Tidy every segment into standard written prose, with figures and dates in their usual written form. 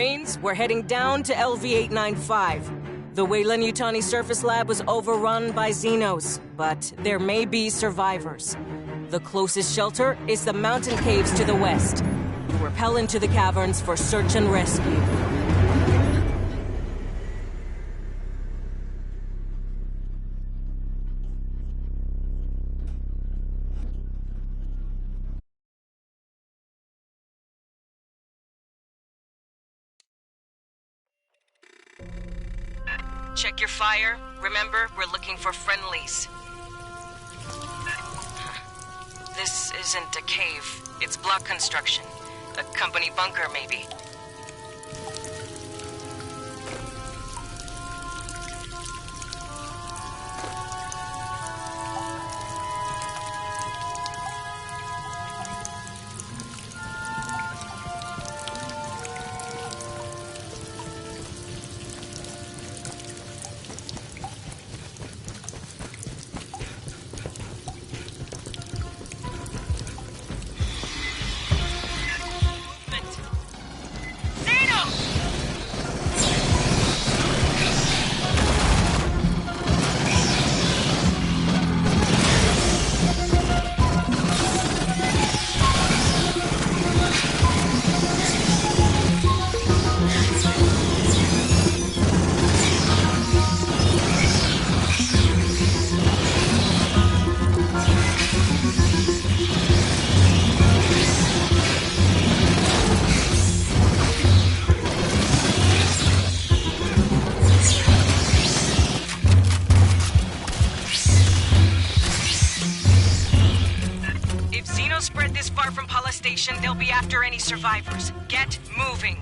Marines, we're heading down to LV-895. The Weyland-Yutani surface lab was overrun by Xenos, but there may be survivors. The closest shelter is the mountain caves to the west. Rappel into the caverns for search and rescue. Check your fire. Remember, we're looking for friendlies. This isn't a cave. It's block construction. A company bunker, maybe. They'll be after any survivors. Get moving.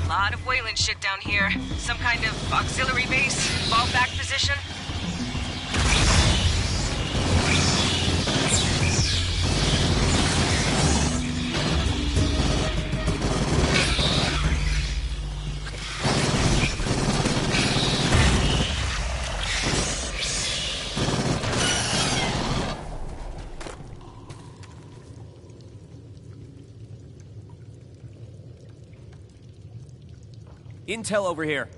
A lot of Weyland shit down here. Some kind of auxiliary base, fallback position. Intel over here.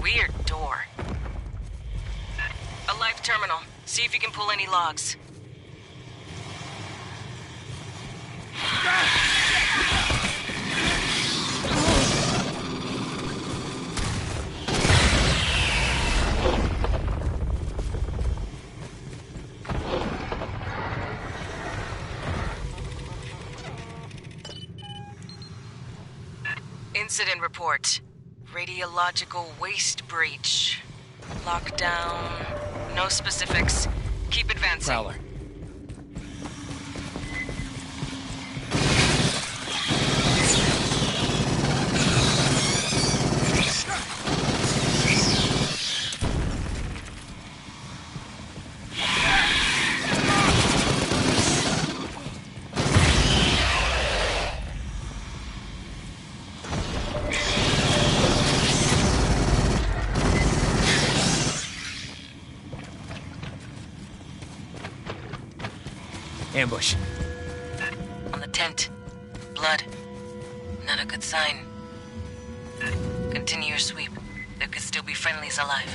Weird door. A live terminal. See if you can pull any logs. Incident report. Radiological waste breach. Lockdown. No specifics. Keep advancing. Prowler. Ambush. On the tent. Blood. Not a good sign. Continue your sweep. There could still be friendlies alive.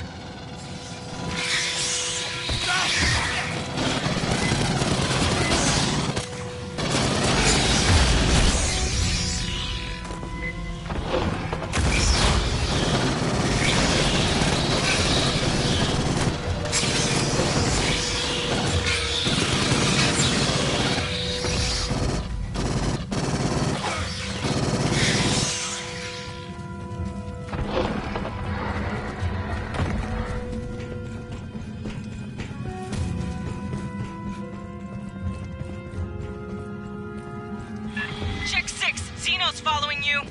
Check 6. Xeno's following you.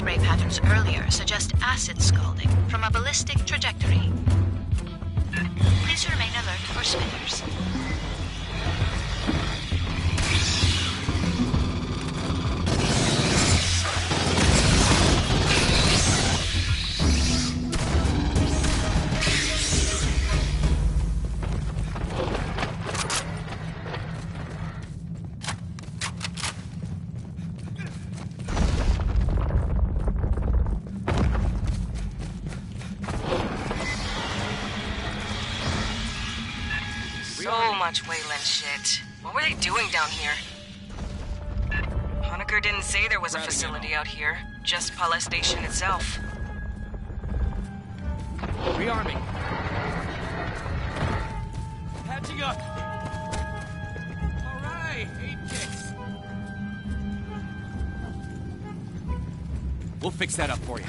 spray patterns earlier suggest acid scalding from a ballistic trajectory. Please remain alert for spitters. So much Wayland shit. What were they doing down here? Honecker didn't say there was a facility out here, just PlayStation itself. Rearming. Patching up. All right, 8 kicks. We'll fix that up for you.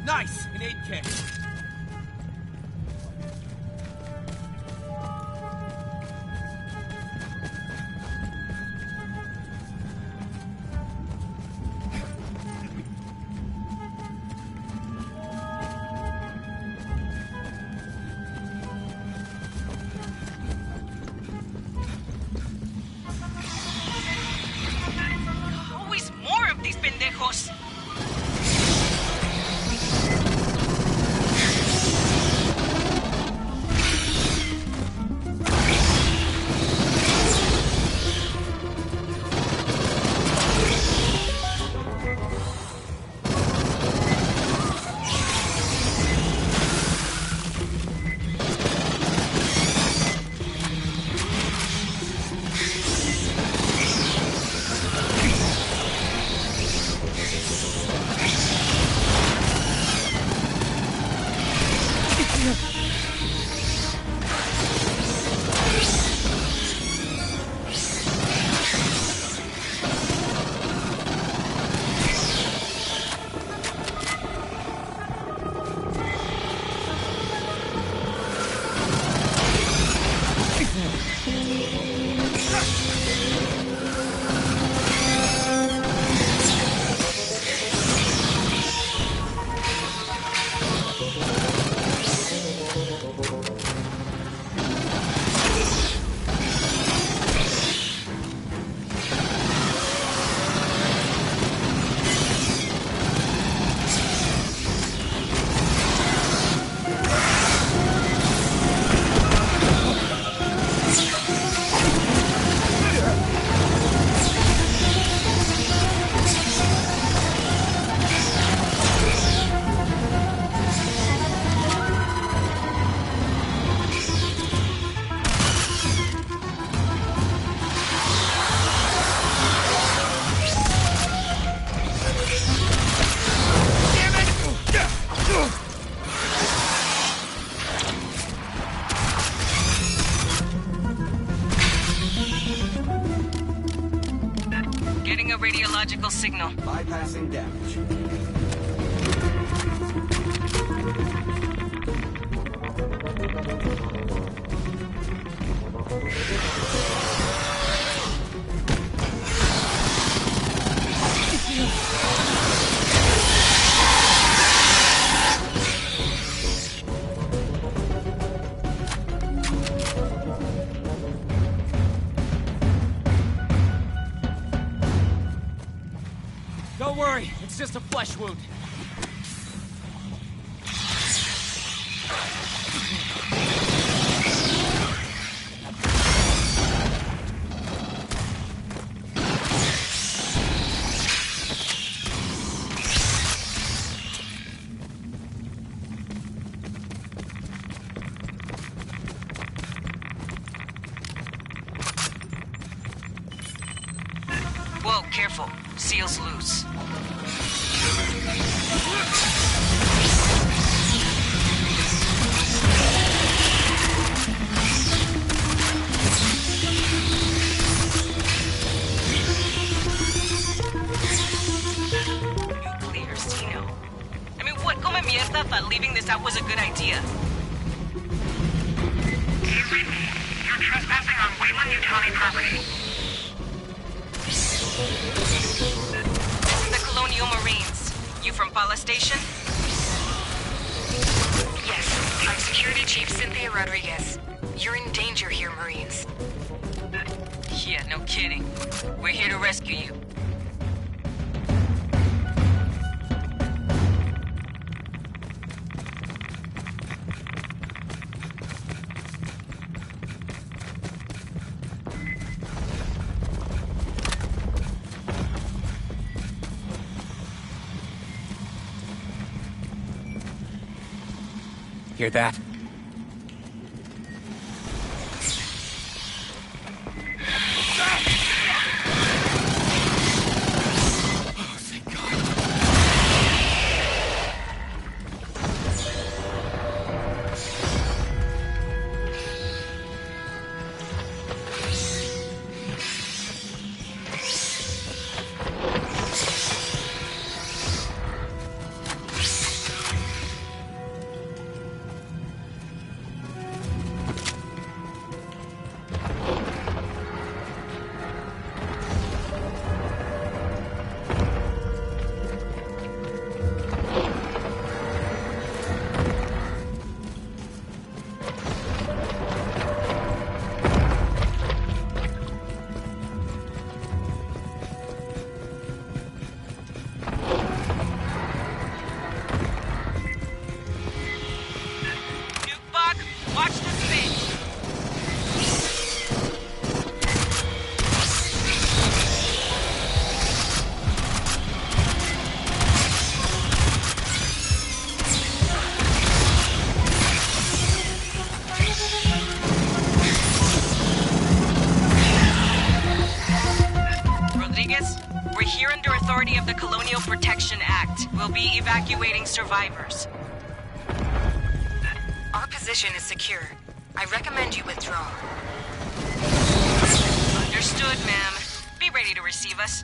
Nice, an 8 kick. Always more of these pendejos. Getting a radiological signal. Bypassing damage. Don't worry, it's just a flesh wound. Whoa, careful. Seal's loose. Nuclear, Tino. I mean, what? Come mierda thought leaving this out was a good idea. You're trespassing on Wayland Utani property. from Pala Station? Yes, I'm Security Chief Cynthia Rodriguez. You're in danger here, Marines. Yeah, no kidding. We're here to rescue you. Hear that? Oh, thank God. Watch the spin! Rodriguez, we're here under authority of the Colonial Protection Act. We'll be evacuating survivors. Our position is secure. I recommend you withdraw. Understood, ma'am. Be ready to receive us.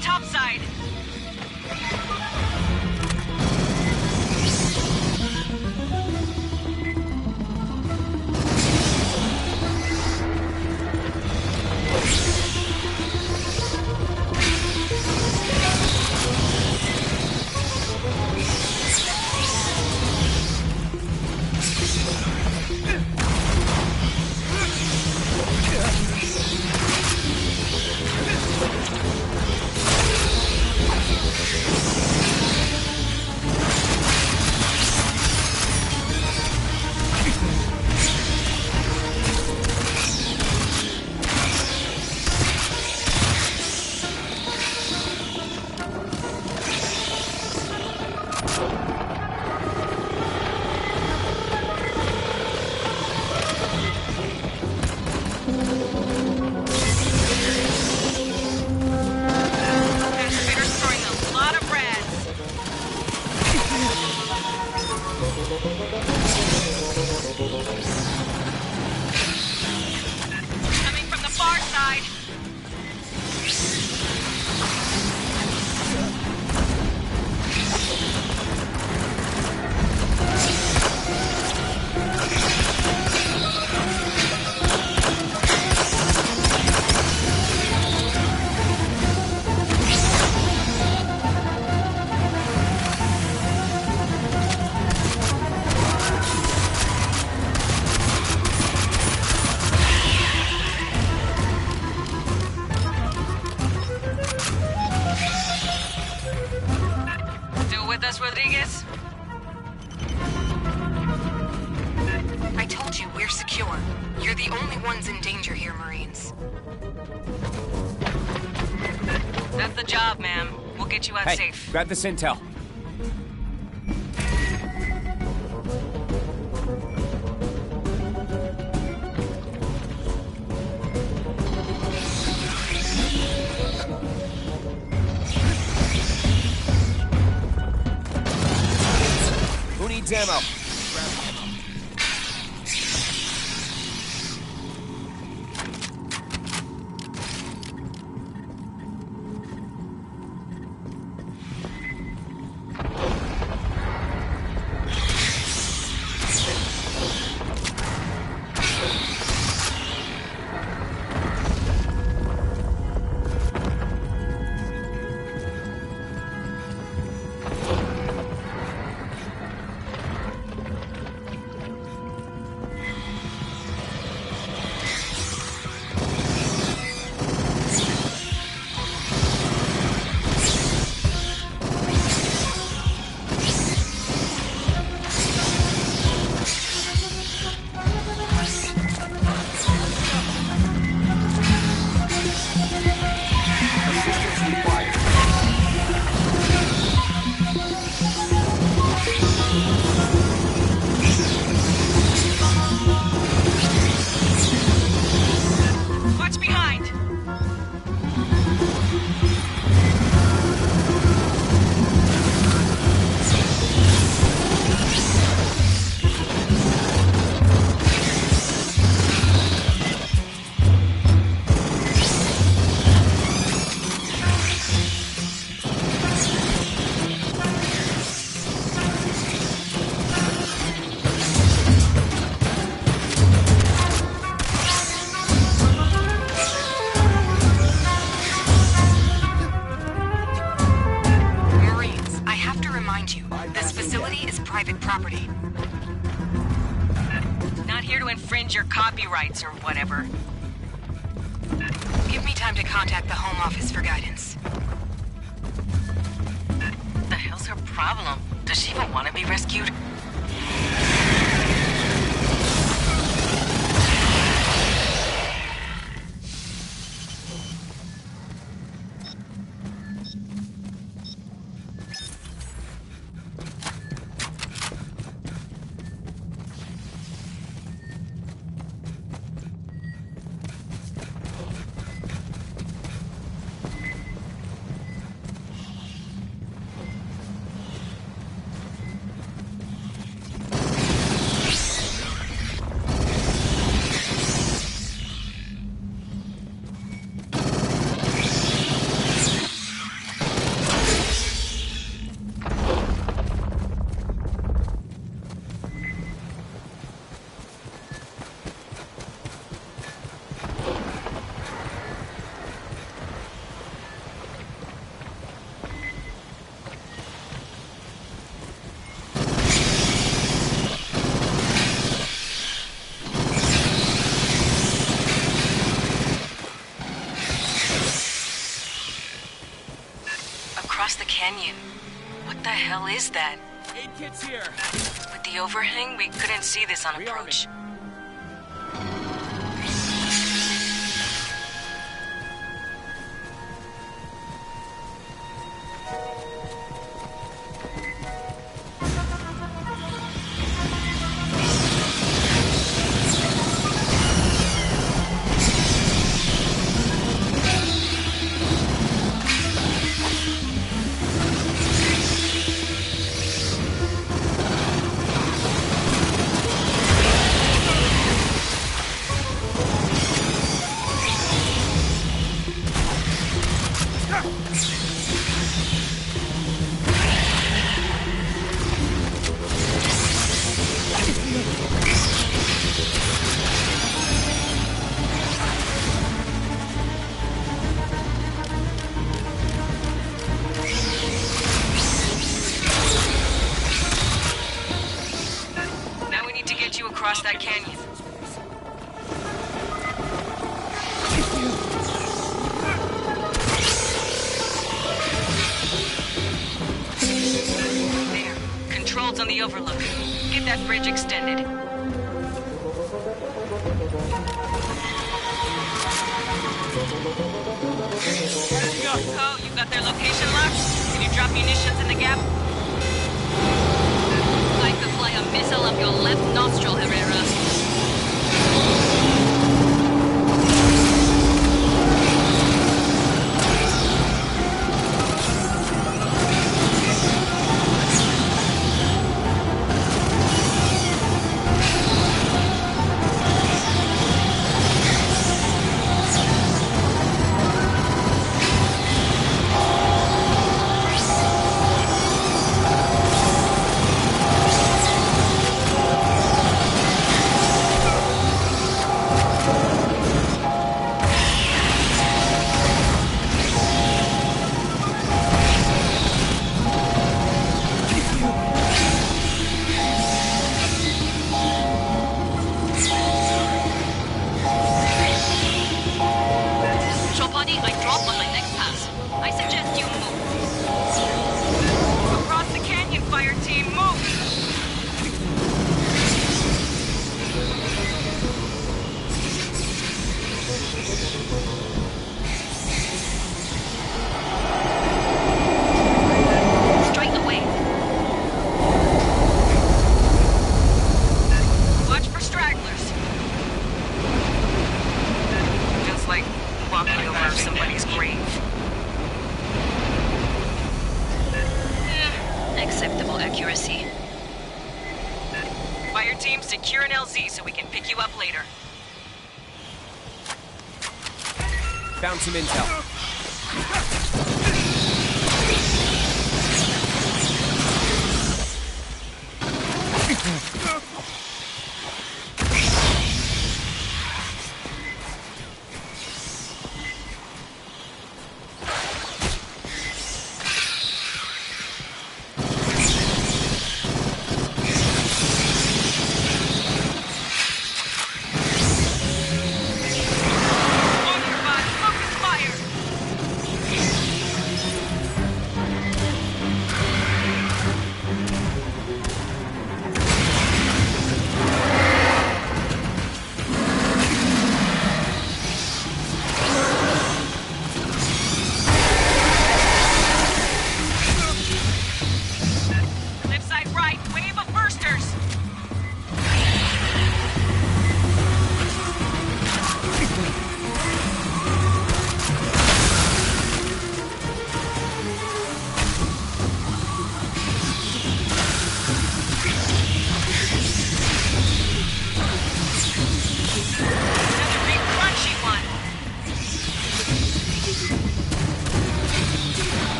Topside! Coming from the far side. only ones in danger here, Marines. That's the job, ma'am. We'll get you out Hey, safe. grab this intel. Who needs ammo? Watch behind! Marines, I have to remind you, this facility is private property. Not here to infringe your copyrights or whatever. Give me time to contact the Home Office for guidance. What the hell's her problem? Does she even want to be rescued? Across the canyon. What the hell is that? Aid kit's here. With the overhang, we couldn't see this on approach. Across that canyon. There. Controls on the overlook. Get that bridge extended. Co, you got their location locked? Can you drop munitions in the gap? I could fly a missile up your left nostril, Herrera. Fireteam, move! Straight away. Watch for stragglers. Just like walking over somebody's grave. Acceptable accuracy. Fireteam, secure an LZ so we can pick you up later. Found some intel.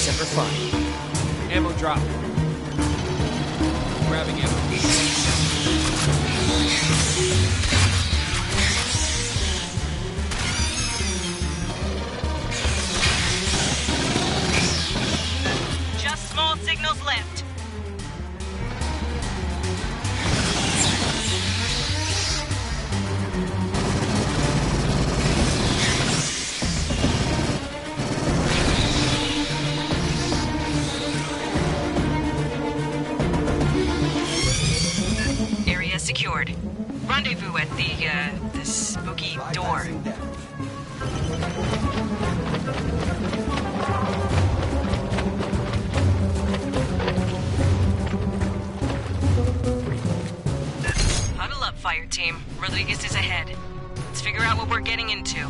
Semper Fi. Ammo drop. Grabbing ammo. Just small signals left. Area secured. Rendezvous at the spooky door. Huddle up, Fireteam. Rodriguez is ahead. Let's figure out what we're getting into.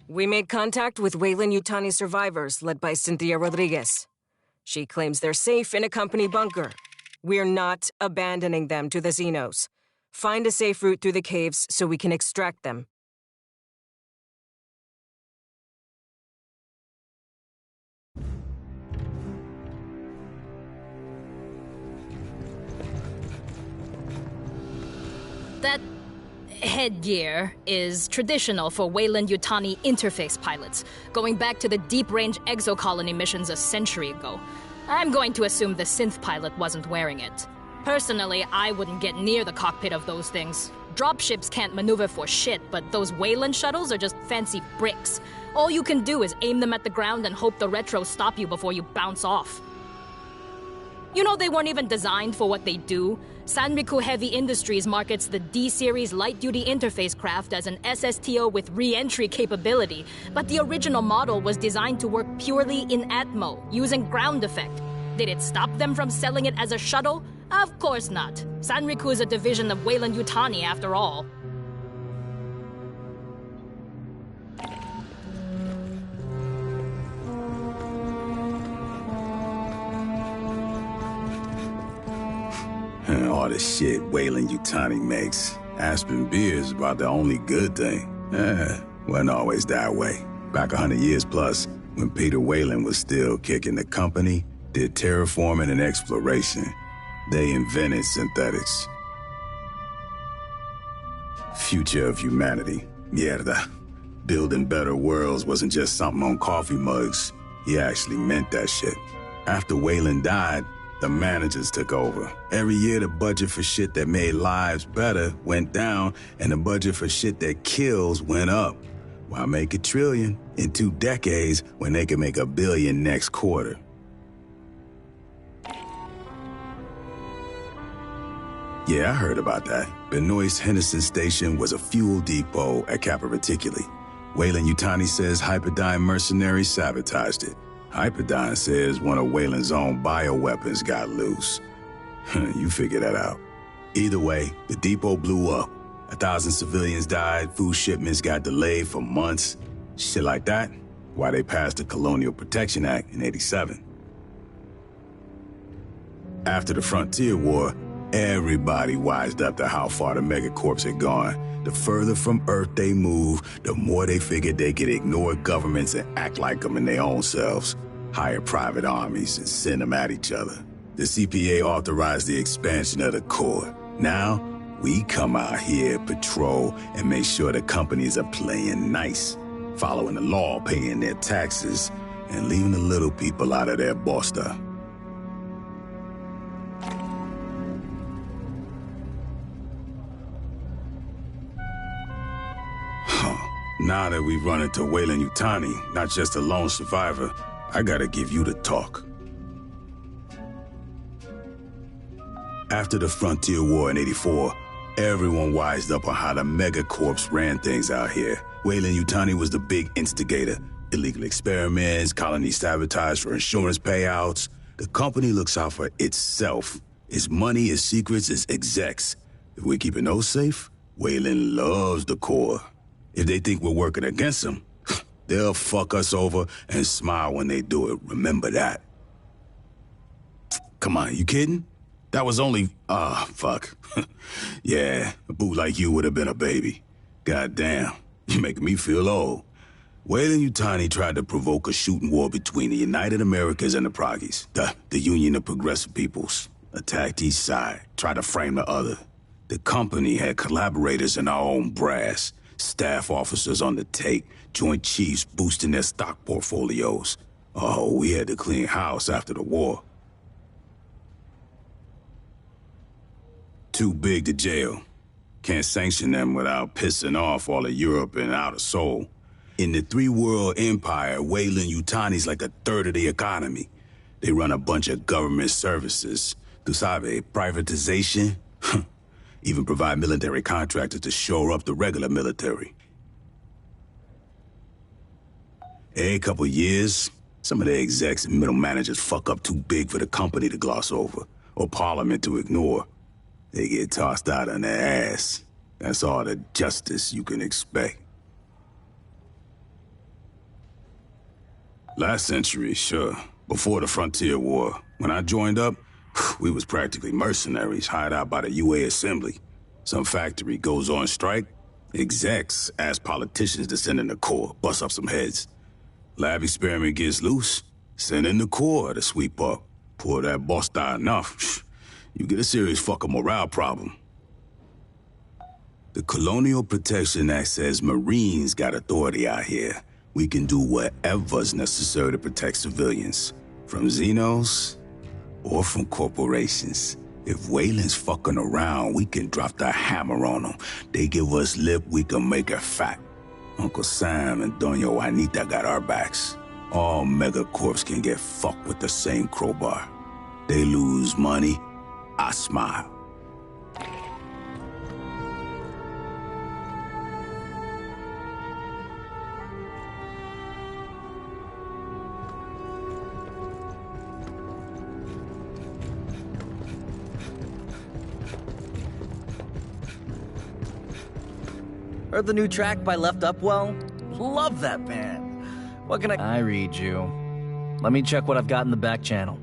We made contact with Weyland-Yutani survivors led by Cynthia Rodriguez. She claims they're safe in a company bunker. We're not abandoning them to the Xenos. Find a safe route through the caves so we can extract them. That headgear is traditional for Weyland-Yutani interface pilots, going back to the deep-range exocolony missions a century ago. I'm going to assume the synth pilot wasn't wearing it. Personally, I wouldn't get near the cockpit of those things. Dropships can't maneuver for shit, but those Weyland shuttles are just fancy bricks. All you can do is aim them at the ground and hope the retros stop you before you bounce off. You know they weren't even designed for what they do? Sanriku Heavy Industries markets the D-Series light-duty interface craft as an SSTO with re-entry capability, but the original model was designed to work purely in Atmo, using ground effect. Did it stop them from selling it as a shuttle? Of course not. Sanriku is a division of Weyland-Yutani after all. All the shit Weyland-Yutani makes. Aspen beer is about the only good thing. Wasn't always that way. Back 100 years plus, when Peter Weyland was still kicking the company, did terraforming and exploration. They invented synthetics. Future of humanity. Mierda. Building better worlds wasn't just something on coffee mugs. He actually meant that shit. After Weyland died, the managers took over. Every year the budget for shit that made lives better went down, and the budget for shit that kills went up. Why make $1 trillion in 2 decades when they can make $1 billion next quarter? Yeah, I heard about that. Benoist Henderson Station was a fuel depot at Kappa Reticuli. Weyland-Yutani says Hyperdyne mercenaries sabotaged it. Hyperdyne says one of Weyland's own bioweapons got loose. You figure that out. Either way, the depot blew up. 1,000 civilians died, food shipments got delayed for months. Shit like that, why they passed the Colonial Protection Act in '87. After the Frontier War, everybody wised up to how far the megacorps had gone. The further from Earth they moved, the more they figured they could ignore governments and act like them in their own selves. Hire private armies and send them at each other. The CPA authorized the expansion of the Corps. Now, we come out here, patrol, and make sure the companies are playing nice, following the law, paying their taxes, and leaving the little people out of their bosta. Now that we've run into Weyland-Yutani, not just a lone survivor, I gotta give you the talk. After the Frontier War in '84, everyone wised up on how the megacorps ran things out here. Weyland-Yutani was the big instigator. Illegal experiments, colony sabotage for insurance payouts. The company looks out for itself. Its money, its secrets, its execs. If we're keeping those safe, Weyland loves the Corps. If they think we're working against them, they'll fuck us over and smile when they do it. Remember that. Come on, you kidding? That was only... fuck. Yeah, a boot like you would have been a baby. Goddamn, you're making me feel old. Weyland-Yutani tried to provoke a shooting war between the United Americas and the Proggies, the Union of Progressive Peoples. Attacked each side, tried to frame the other. The company had collaborators in our own brass. Staff officers on the take, Joint Chiefs boosting their stock portfolios. Oh, we had to clean house after the war. Too big to jail. Can't sanction them without pissing off all of Europe and Outer Soul. In the three-world empire, Weyland-Yutani's like a third of the economy. They run a bunch of government services. Tu sabe, privatization? Even provide military contractors to shore up the regular military. Every couple years, some of the execs and middle managers fuck up too big for the company to gloss over, or Parliament to ignore. They get tossed out on their ass. That's all the justice you can expect. Last century, sure. Before the Frontier War. When I joined up, we was practically mercenaries hired out by the UA Assembly. Some factory goes on strike, execs ask politicians to send in the Corps, bust up some heads. Lab experiment gets loose, send in the Corps to sweep up. Pour that boss down enough, you get a serious fucking morale problem. The Colonial Protection Act says Marines got authority out here. We can do whatever's necessary to protect civilians. From Xenos or from corporations. If Wayland's fucking around, we can drop the hammer on them. They give us lip, we can make it fat. Uncle Sam and Doña Juanita got our backs. All megacorps can get fucked with the same crowbar. They lose money, I smile. Heard the new track by Left Upwell? Love that band. What can I read you. Let me check what I've got in the back channel.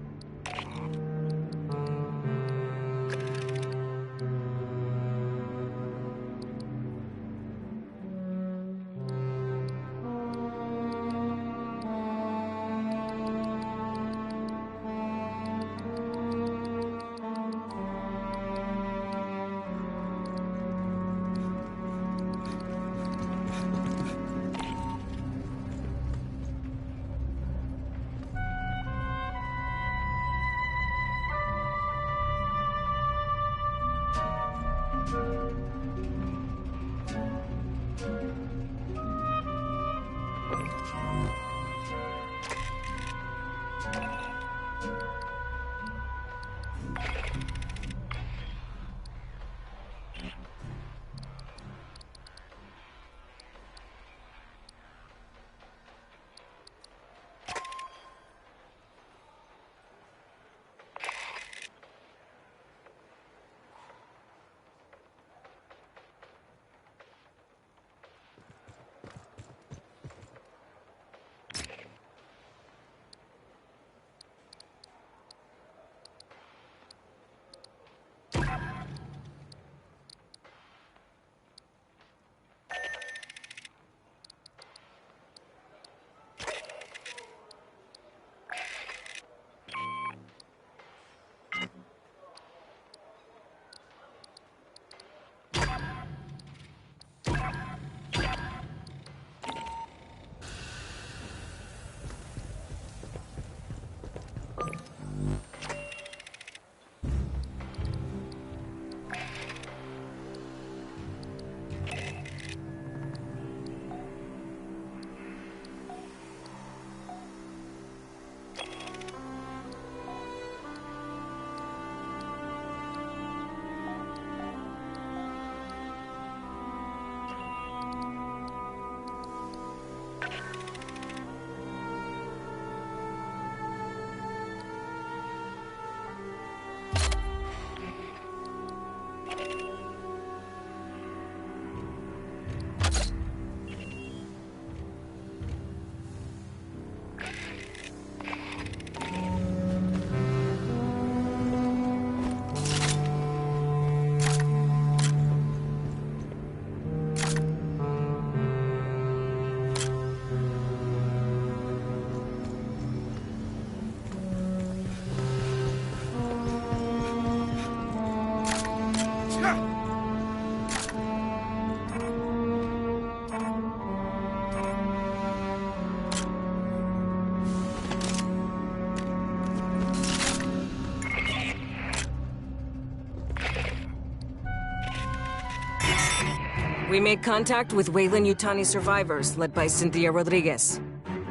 We made contact with Weyland-Yutani survivors, led by Cynthia Rodriguez.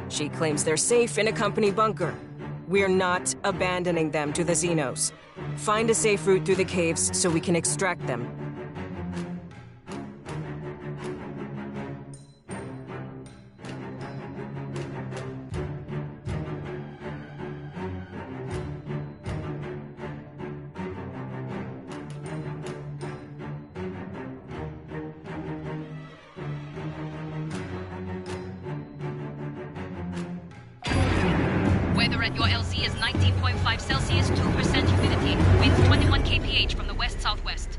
She claims they're safe in a company bunker. We're not abandoning them to the Xenos. Find a safe route through the caves so we can extract them. Weather at your LZ is 19.5 Celsius, 2% humidity, wind 21 kph from the west-southwest.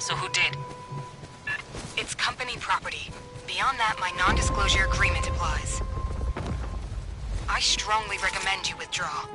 So who did? It's company property. Beyond that, my non-disclosure agreement applies. I strongly recommend you withdraw.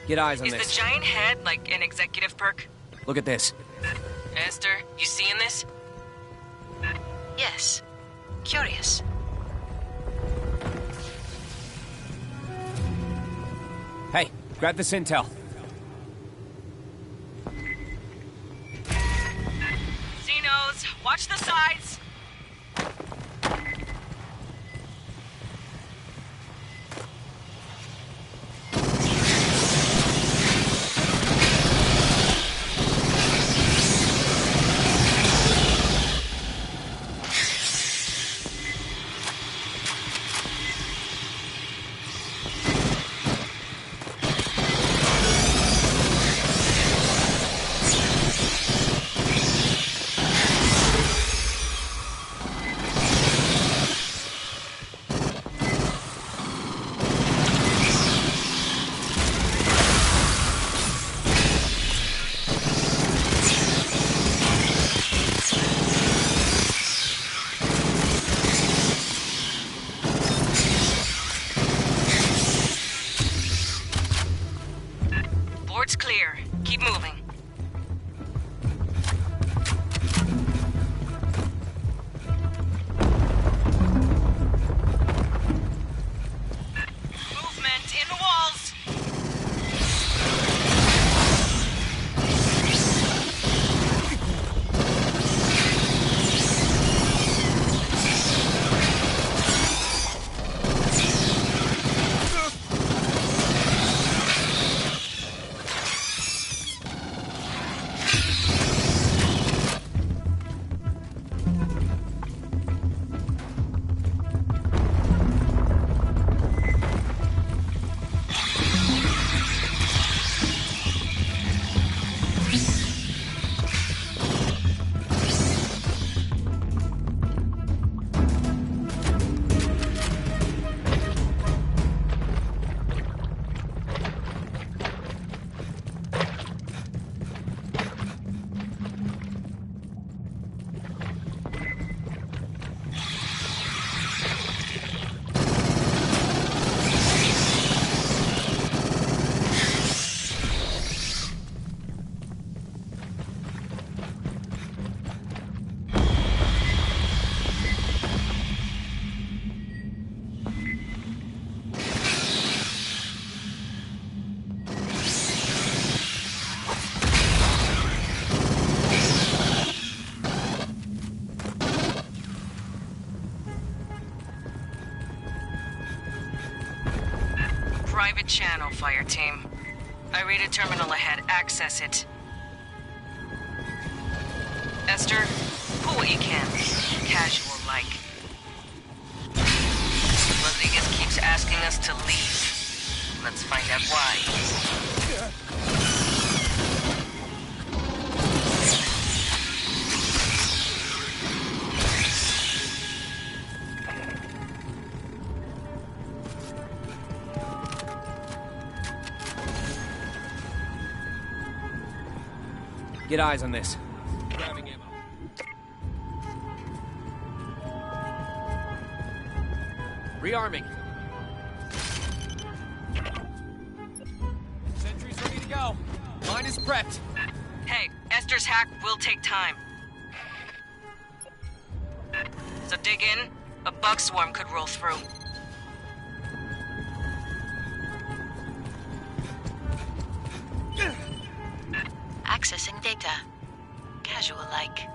Get eyes on Is this. the giant head like an executive perk? Look at this. Esther, you seeing this? Yes. Curious. Hey, grab this intel. Xenos, watch the sides! Board's clear. Keep moving. Movement in the walls! Private channel, Fireteam. I read a terminal ahead. Access it. Esther, pull what you can. Casual-like. Rodriguez keeps asking us to leave. Let's find out why. Get eyes on this. Grabbing ammo. Rearming. Sentry's ready to go. Mine is prepped. Hey, Esther's hack will take time. So dig in. A bug swarm could roll through. Accessing data. Casual-like.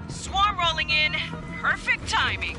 Swarm rolling in. Perfect timing.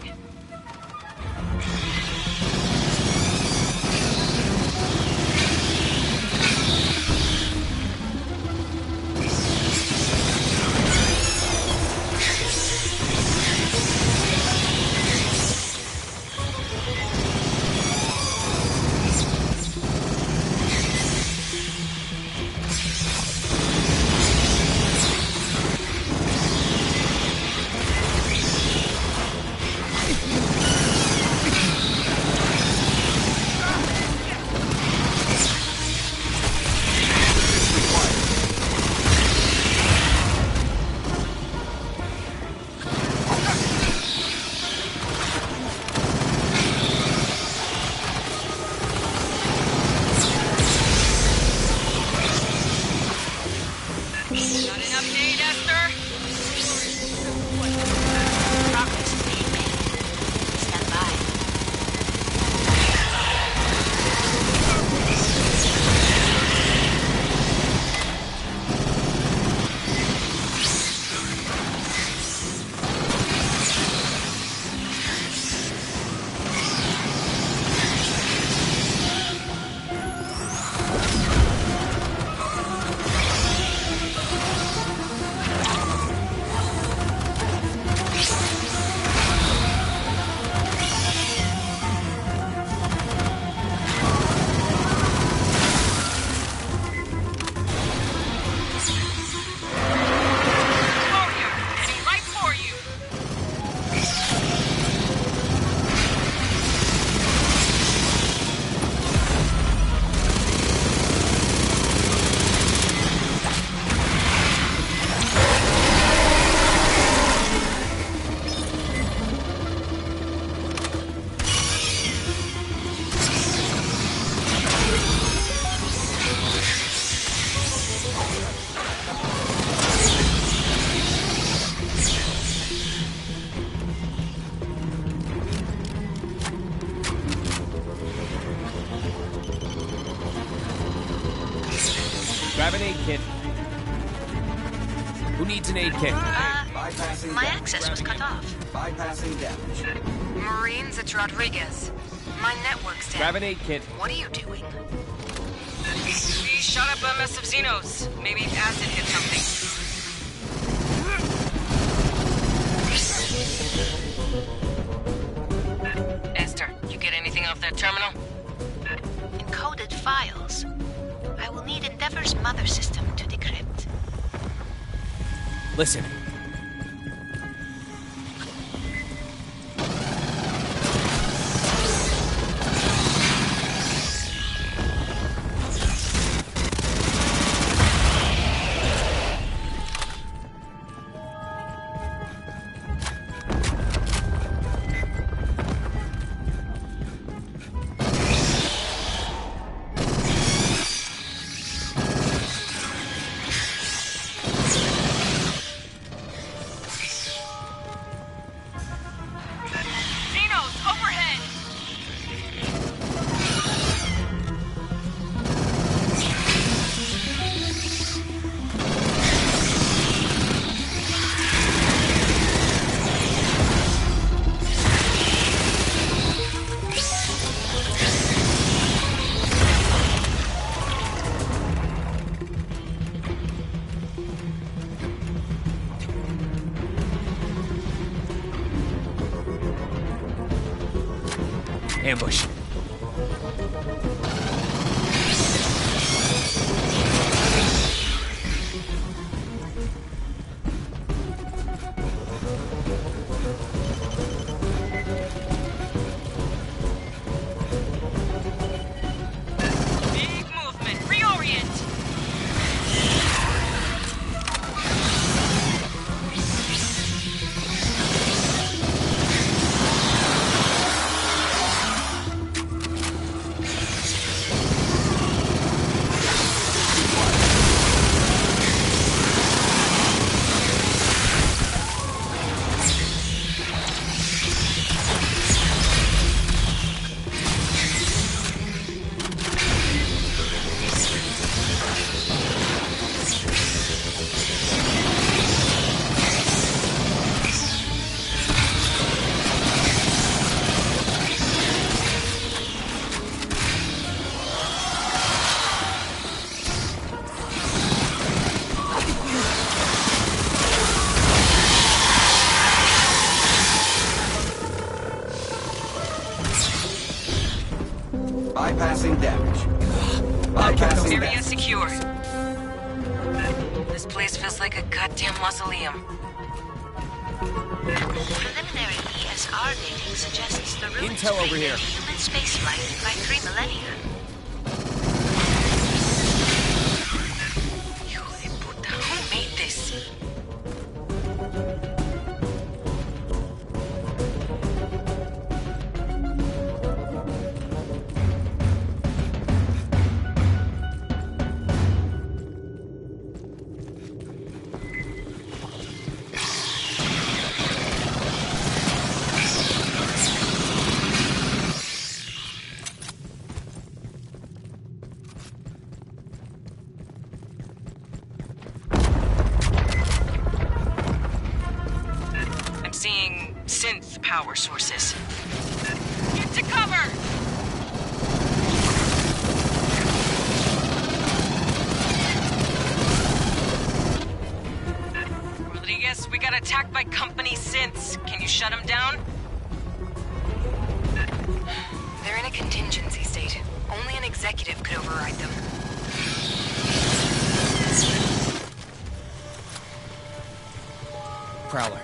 Grab an aid kit. Who needs an aid kit? My access was cut off. Bypassing damage. Marines, it's Rodriguez. My network's down. Grab an aid kit. What are you doing? We shot up a mess of Xenos. Maybe acid hit something. Esther, you get anything off that terminal? Encoded files. I will need Endeavor's mother system to decrypt. Listen. Ambush. Big movement. Reorient. Bypassing damage. Bypassing Area damage. secure. This place feels like a goddamn mausoleum. Preliminary ESR dating suggests the ruins Intel over here. predated human spaceflight by 3 millennia. Hijo de puta, who made this? Seeing synth power sources. Get to cover! Rodriguez, we got attacked by company synths. Can you shut them down? They're in a contingency state. Only an executive could override them. Prowler.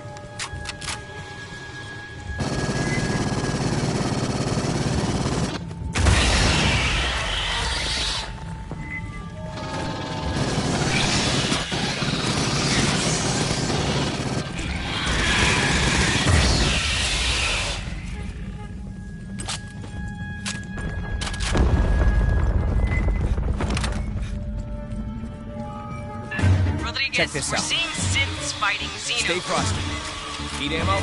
Check this We're out. seeing synths fighting Xenos. Stay frosty. Need ammo?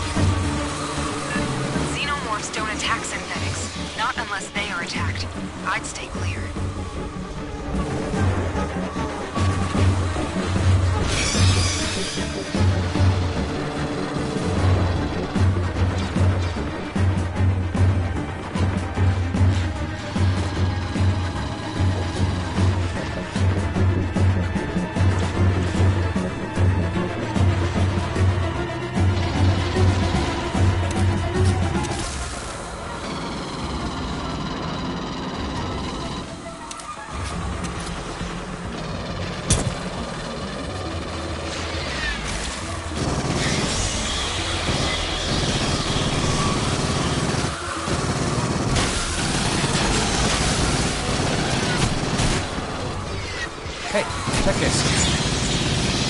Xenomorphs don't attack synthetics. Not unless they are attacked. I'd stay clear. Hey, check this.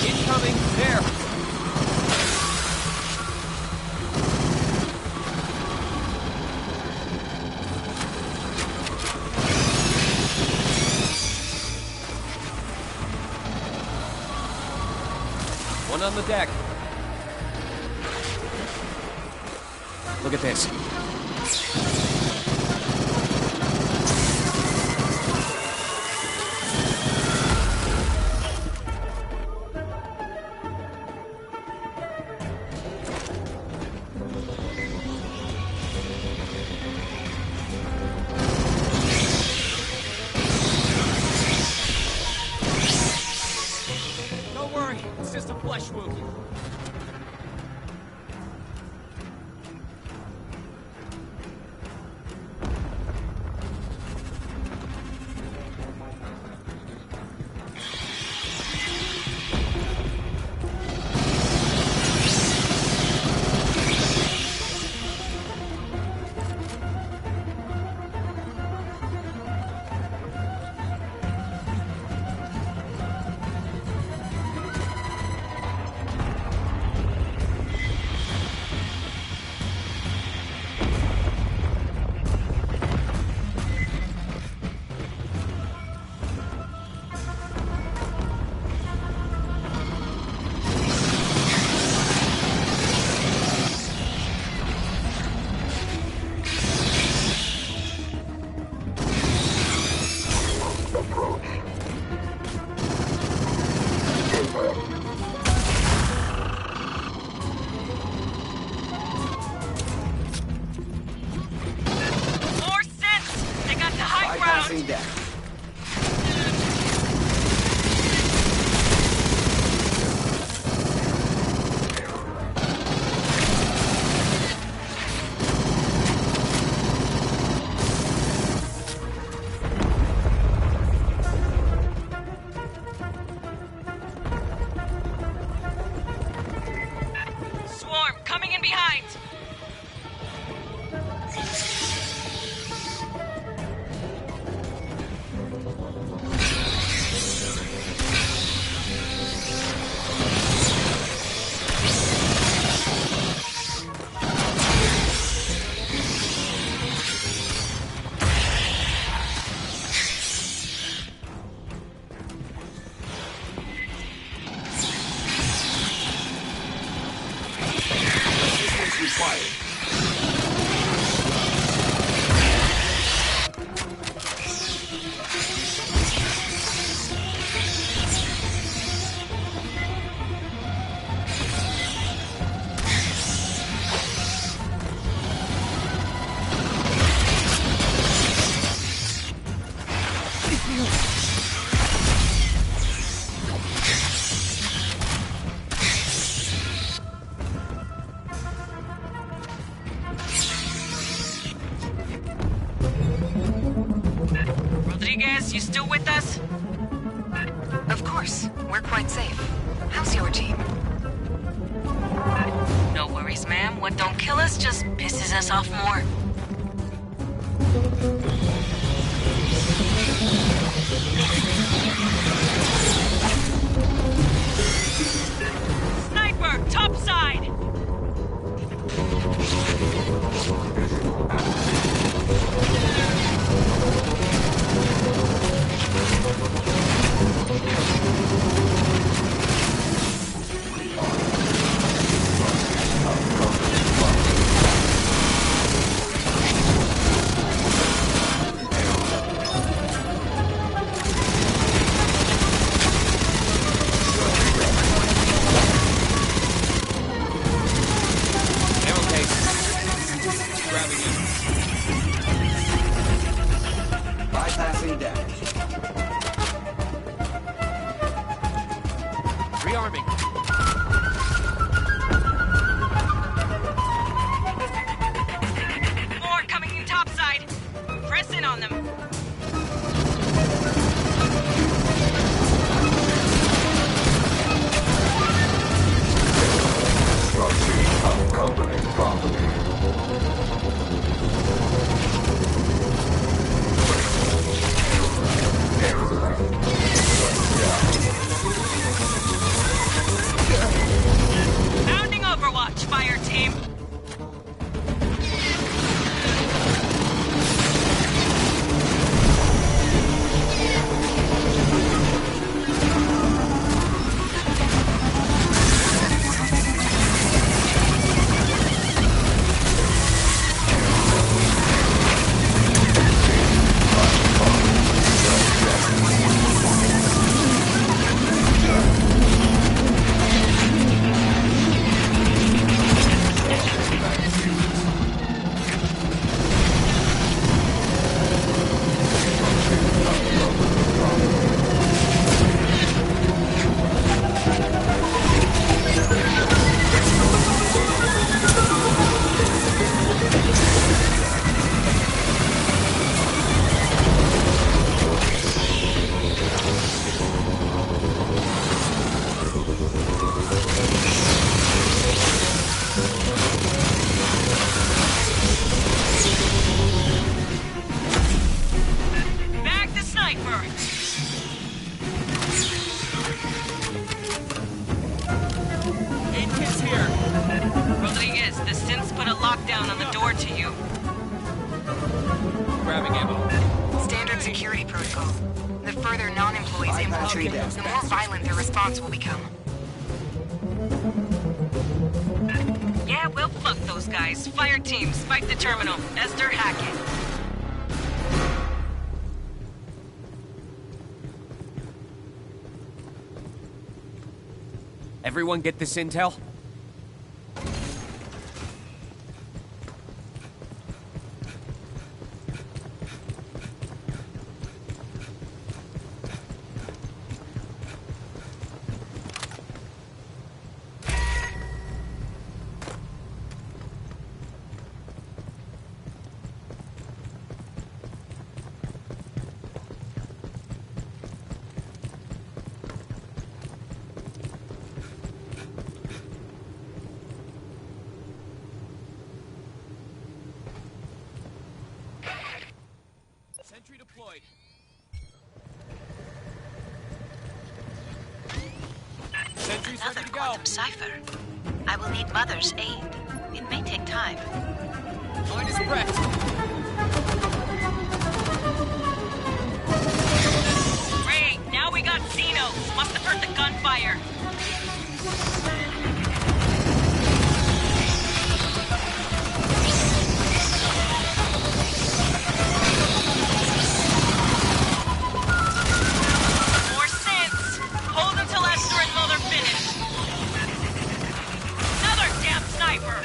Incoming! There! One on the deck. Look at this. Don't worry, it's just a flesh wound. Bypassing deck. Swarm, coming in behind! Assistance required. Rodriguez, you still with us? Of course. We're quite safe. How's your team? No worries, ma'am. What don't kill us just pisses us off more. Sniper, topside! Ammo case. Grabbing it. Bypassing damage. Rearming. More coming in topside. Press in on them. protocol. The further non-employees Bypassing infiltrate, death. the more violent their response will become. Yeah, well, fuck those guys. Fireteam, spike the terminal. Esther, hack it. Everyone get this intel? Sentry deployed. Sentry's Another ready to go. quantum cipher. I will need Mother's aid. It may take time. Line is prepped. Great, now we got Zeno. Must have heard the gunfire. More synths. Hold until Esther and Mother finish. Another damn sniper.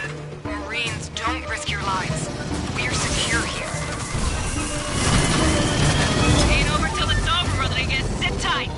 Marines, don't risk your lives. We're secure here. Ain't over till it's over, Rodriguez. Sit tight.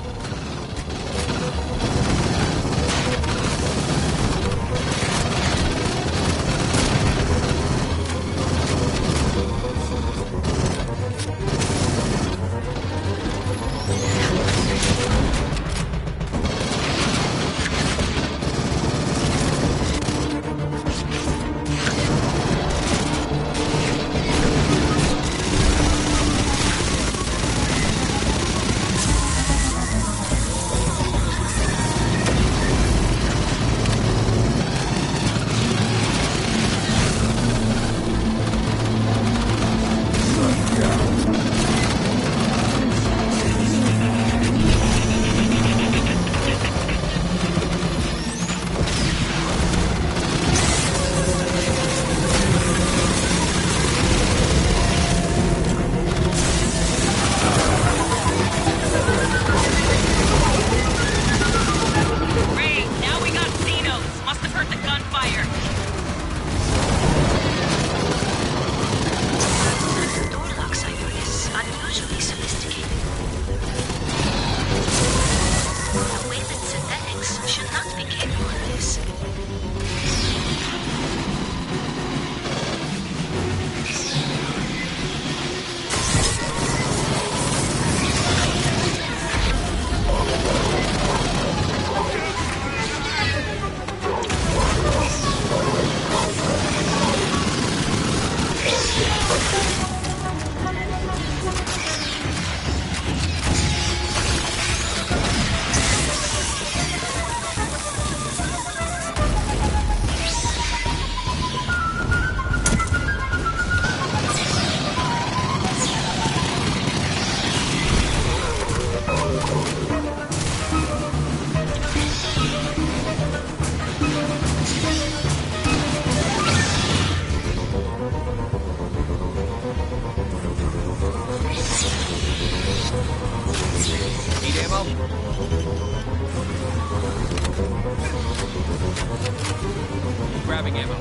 Great, now we got Xenos. Must have heard the gunfire. The door lock cipher is unusually sophisticated. The Wayland synthetics should not be capable of this. Need ammo? Grabbing ammo.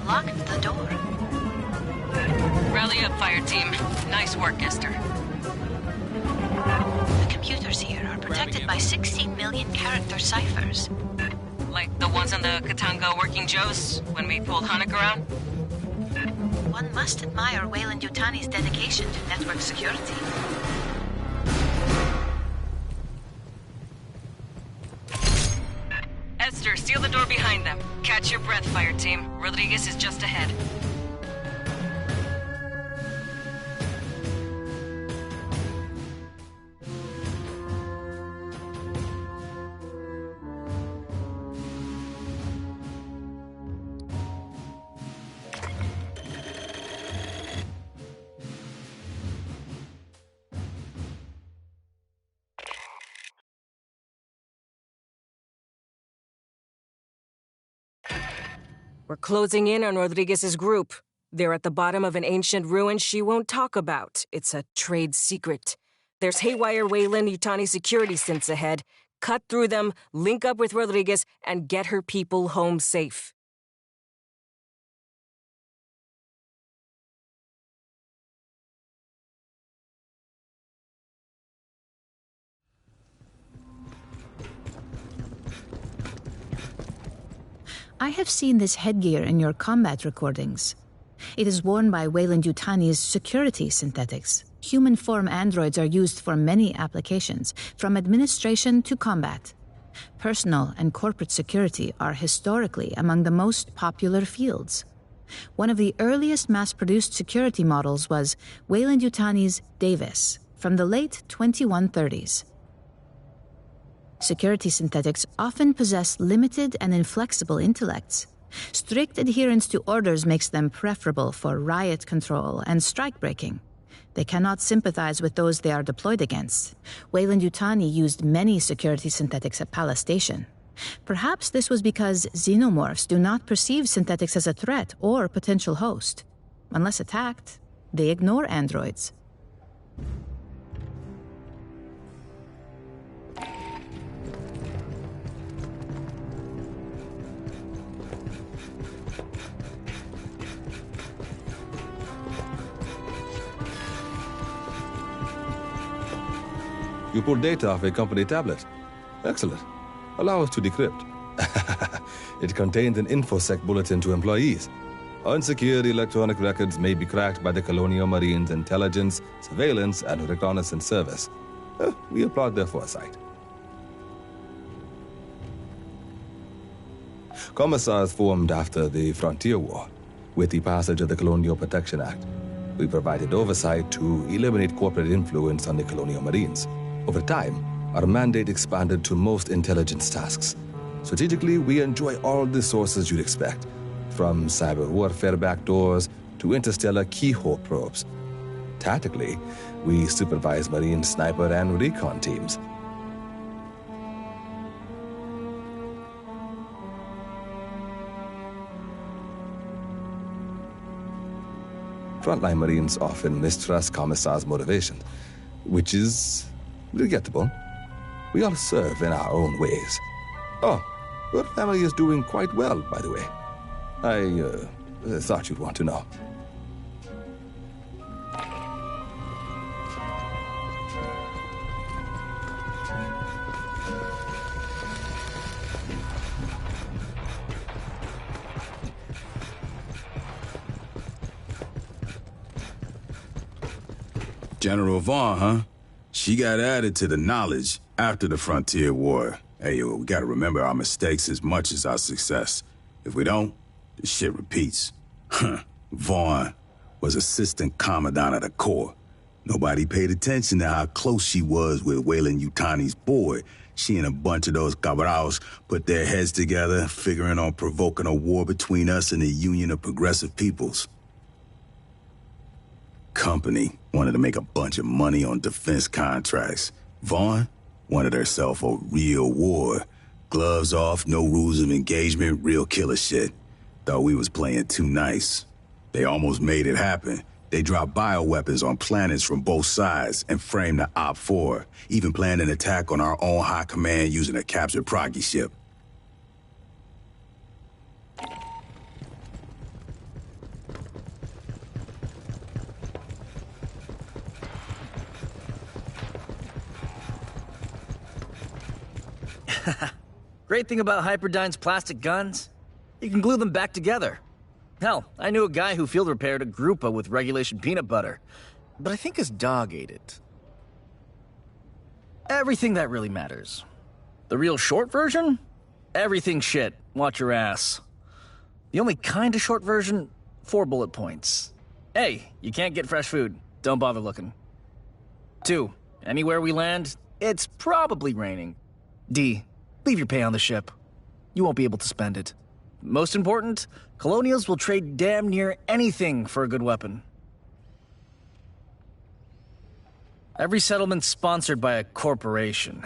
locked the door. Rally up, Fireteam. Nice work, Esther. The computers here are protected by 16 million character ciphers. Like the ones on the Katanga Working Joes when we pulled Hanukkah around? One must admire Weyland-Yutani's dedication to network security. Esther, seal the door behind them. Catch your breath, Fireteam. Rodriguez is just ahead. We're closing in on Rodriguez's group. They're at the bottom of an ancient ruin she won't talk about. It's a trade secret. There's haywire Weyland-Yutani security synths ahead. Cut through them, link up with Rodriguez, and get her people home safe. I have seen this headgear in your combat recordings. It is worn by Weyland-Yutani's security synthetics. Human form androids are used for many applications, from administration to combat. Personal and corporate security are historically among the most popular fields. One of the earliest mass-produced security models was Weyland-Yutani's Davis from the late 2130s. Security synthetics often possess limited and inflexible intellects. Strict adherence to orders makes them preferable for riot control and strike-breaking. They cannot sympathize with those they are deployed against. Weyland-Yutani used many security synthetics at Palace Station. Perhaps this was because xenomorphs do not perceive synthetics as a threat or potential host. Unless attacked, they ignore androids. You pulled data off a company tablet. Excellent. Allow us to decrypt. It contains an InfoSec bulletin to employees. Unsecured electronic records may be cracked by the Colonial Marines' intelligence, surveillance, and reconnaissance service. We applaud their foresight. Commissars formed after the Frontier War. With the passage of the Colonial Protection Act, we provided oversight to eliminate corporate influence on the Colonial Marines. Over time, our mandate expanded to most intelligence tasks. Strategically, we enjoy all the sources you'd expect, from cyber warfare backdoors to interstellar keyhole probes. Tactically, we supervise Marine sniper and recon teams. Frontline Marines often mistrust Commissar's motivation, which is regrettable. We all serve in our own ways. Oh, your family is doing quite well, by the way. I thought you'd want to know. General Vaughn, huh? She got added to the knowledge after the Frontier War. Hey, we gotta remember our mistakes as much as our success. If we don't, this shit repeats. Vaughn was Assistant Commandant of the Corps. Nobody paid attention to how close she was with Weyland-Yutani's board. She and a bunch of those cabals put their heads together, figuring on provoking a war between us and the Union of Progressive Peoples. Company wanted to make a bunch of money on defense contracts. Vaughn wanted herself a real war. Gloves off, no rules of engagement, real killer shit. Thought we was playing too nice. They almost made it happen. They dropped bioweapons on planets from both sides and framed the Op-4. Even planned an attack on our own high command using a captured Proggy ship. Great thing about Hyperdyne's plastic guns, you can glue them back together. Hell, I knew a guy who field repaired a Grupa with regulation peanut butter, but I think his dog ate it. Everything that really matters. The real short version? Everything shit. Watch your ass. The only kind of short version? 4 bullet points. A, you can't get fresh food. Don't bother looking. 2, anywhere we land, it's probably raining. D, leave your pay on the ship. You won't be able to spend it. Most important, Colonials will trade damn near anything for a good weapon. Every settlement's sponsored by a corporation.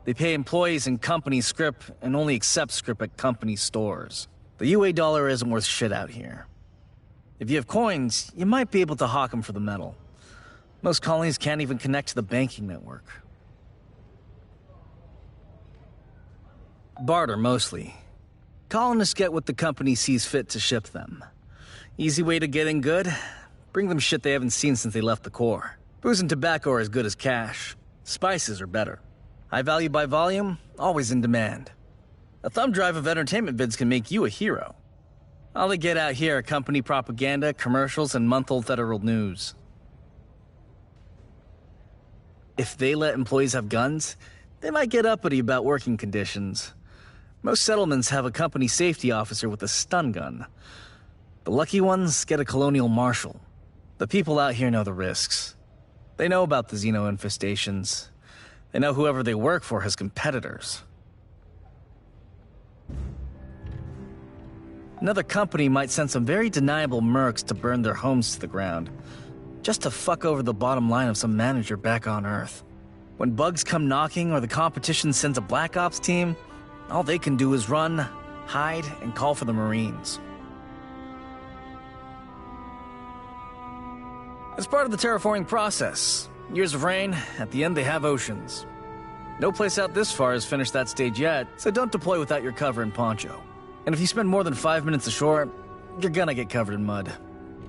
They pay employees in company scrip and only accept scrip at company stores. The UA dollar isn't worth shit out here. If you have coins, you might be able to hawk them for the metal. Most colonies can't even connect to the banking network. Barter, mostly. Colonists get what the company sees fit to ship them. Easy way to get in good? Bring them shit they haven't seen since they left the core. Booze and tobacco are as good as cash. Spices are better. High value by volume, always in demand. A thumb drive of entertainment vids can make you a hero. All they get out here are company propaganda, commercials, and month-old federal news. If they let employees have guns, they might get uppity about working conditions. Most settlements have a company safety officer with a stun gun. The lucky ones get a colonial marshal. The people out here know the risks. They know about the Xeno infestations. They know whoever they work for has competitors. Another company might send some very deniable mercs to burn their homes to the ground, just to fuck over the bottom line of some manager back on Earth. When bugs come knocking or the competition sends a Black Ops team, all they can do is run, hide, and call for the Marines. As part of the terraforming process, years of rain, at the end they have oceans. No place out this far has finished that stage yet, so don't deploy without your cover and poncho. And if you spend more than 5 minutes ashore, you're gonna get covered in mud.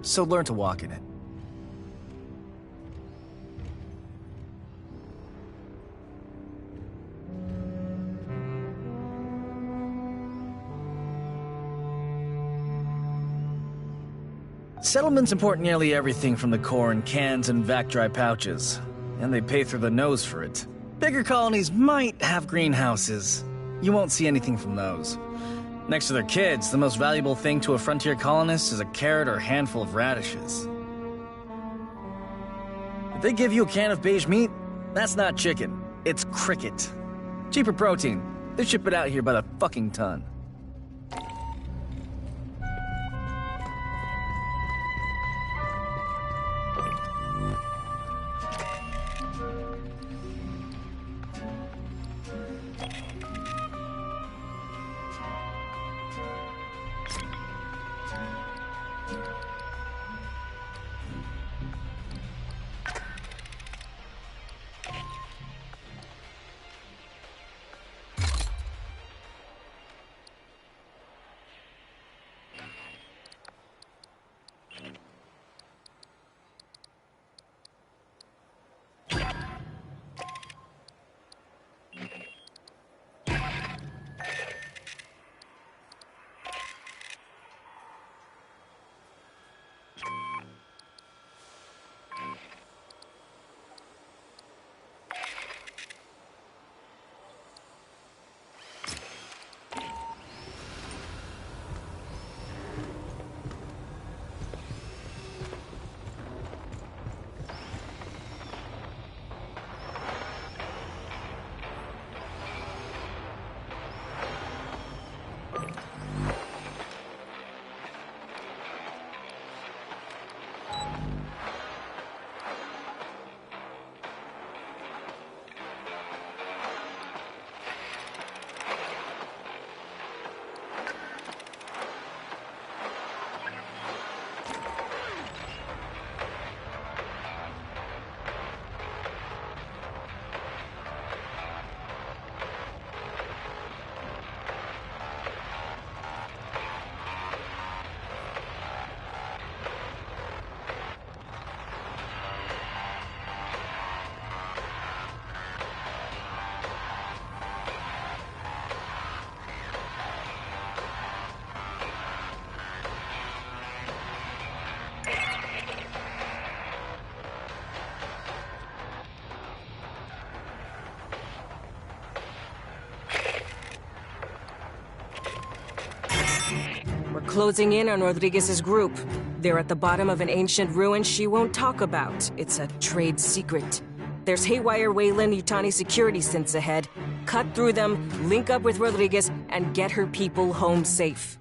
So learn to walk in it. Settlements import nearly everything from the core in cans and vac dry pouches, and they pay through the nose for it. Bigger colonies might have greenhouses. You won't see anything from those. Next to their kids, the most valuable thing to a frontier colonist is a carrot or handful of radishes. If they give you a can of beige meat, that's not chicken, it's cricket. Cheaper protein. They ship it out here by the fucking ton. We're closing in on Rodriguez's group. They're at the bottom of an ancient ruin she won't talk about. It's a trade secret. There's haywire Weyland-Yutani security synths ahead. Cut through them, link up with Rodriguez, and get her people home safe.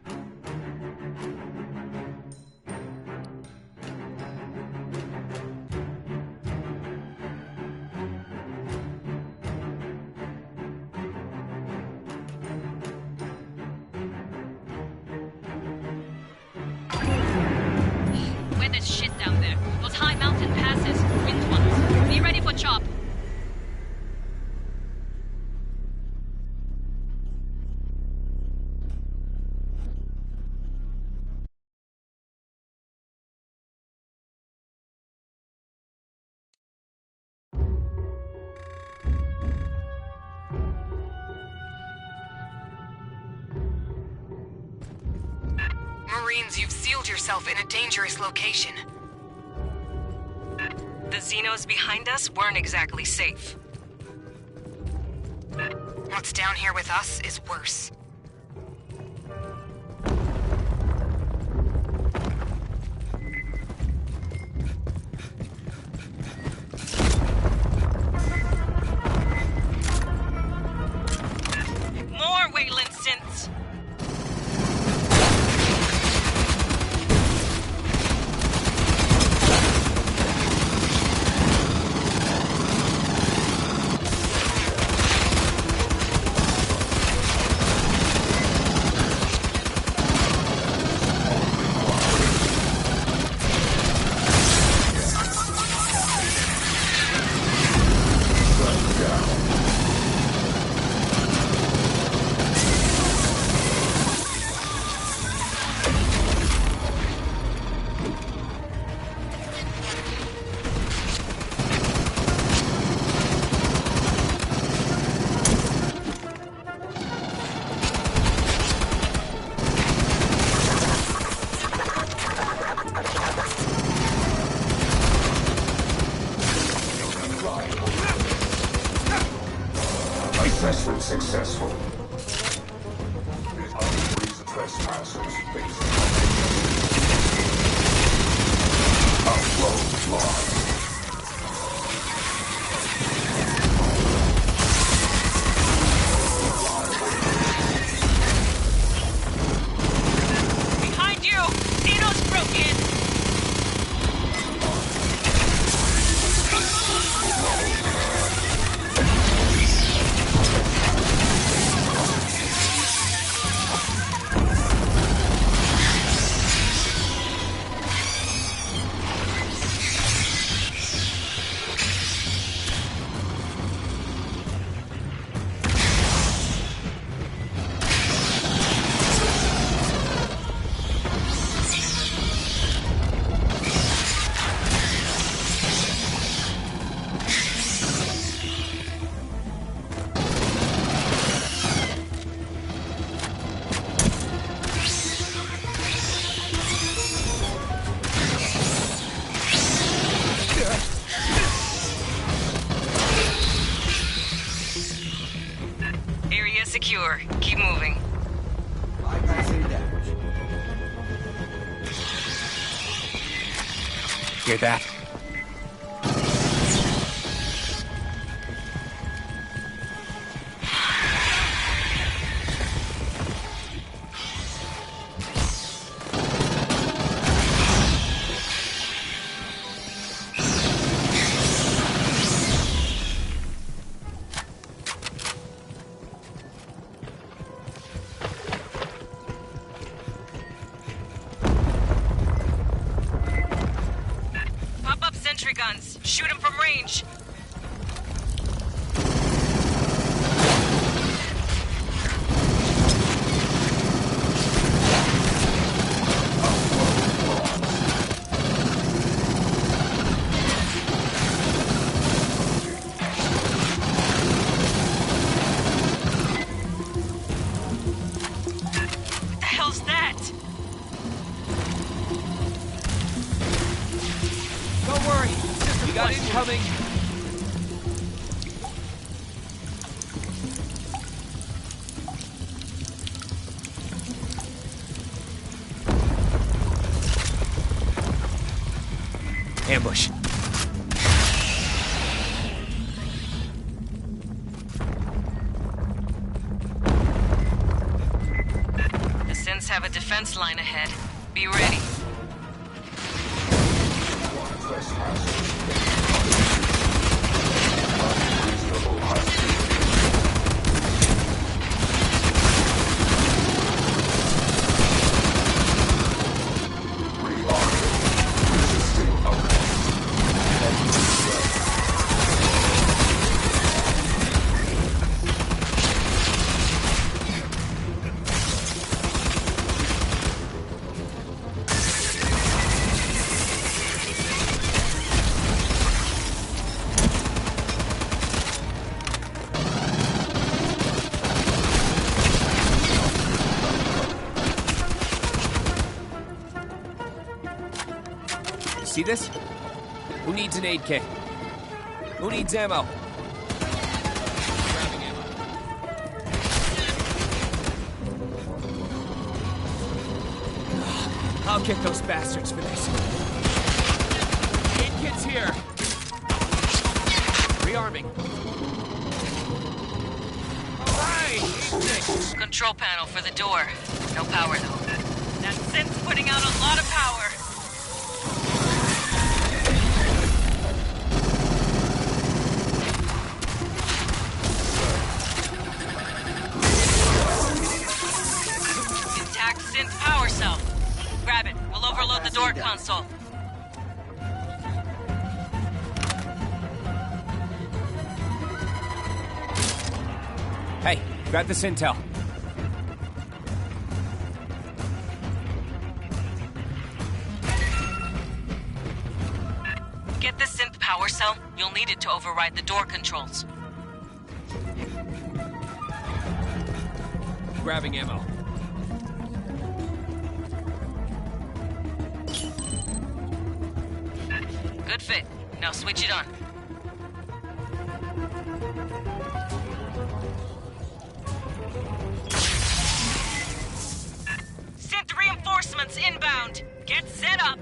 Weather's shit down there. Those high mountain passes, wind tunnels. Be ready for chop. Marines, you've sealed yourself in a dangerous location. The Xenos behind us weren't exactly safe. What's down here with us is worse. More Weyland synths! Assessment successful. Unfreeze the trespassers. Upload lost. Behind you! Xenos broke in! Area secure. Keep moving. Bypassing damage. Hear that? Sentry guns. Shoot them from range. What the hell's that? Don't worry. We got incoming. ambush. The synths have a defense line ahead. Be ready. See this? Who needs an aid kit? Who needs ammo? Grabbing ammo. I'll get those bastards for this. Aid kit's here. Rearming. Alright! Control panel for the door. No power, though. That synth's putting out a lot of power. Intact synth power cell. Grab it. We'll overload the door console. Hey, grab this intel. Get the synth power cell. You'll need it to override the door controls. Grabbing ammo. Good fit. Now switch it on. Synth reinforcements inbound. Get set up.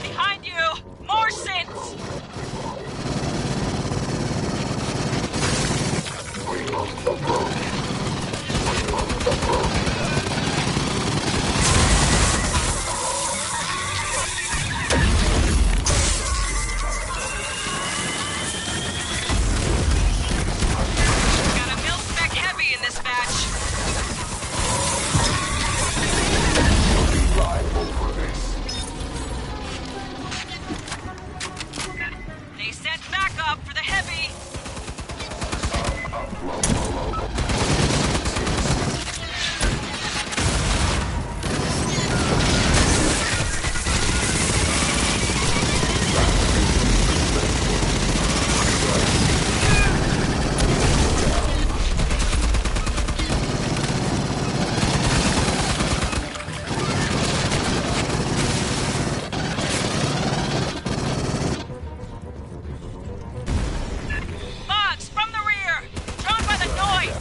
Behind you! More synths! Got a mil-spec heavy in this batch. They sent backup for the heavy. Bugs from the rear! Drawn by the noise!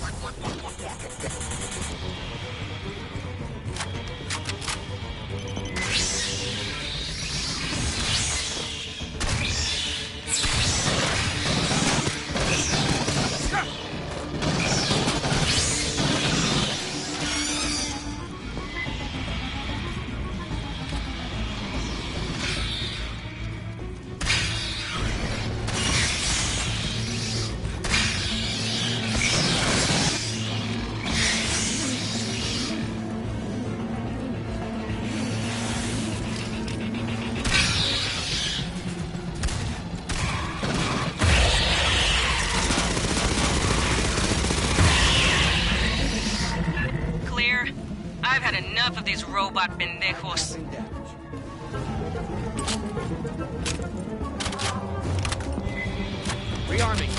Clear. I've had enough of these robot pendejos. Rearming.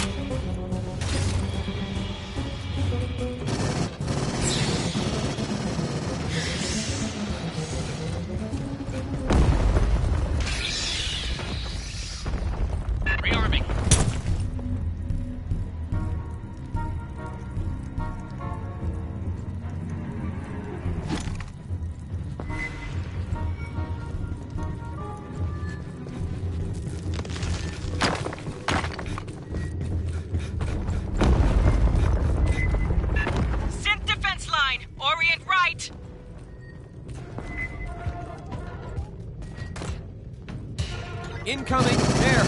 right! Incoming! There!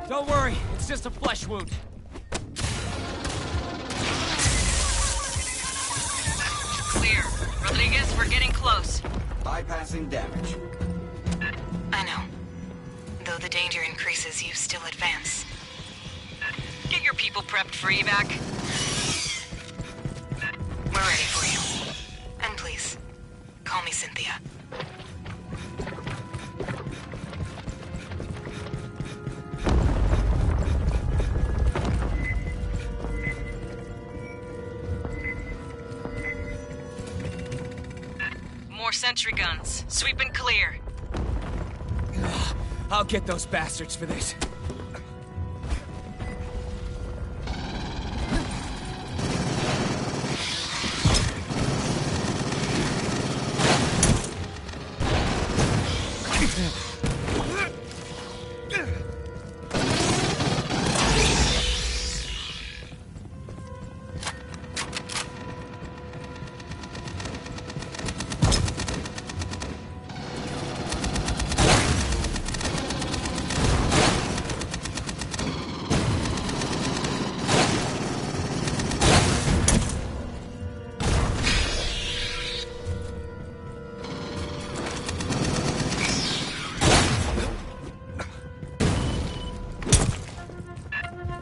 Don't worry, it's just a flesh wound. Clear. Rodriguez, we're getting close. Bypassing damage. I know. Though the danger increases, you still advance. Get your people prepped for evac. We're ready for you. And please, call me Cynthia. More sentry guns. Sweep and clear. I'll get those bastards for this.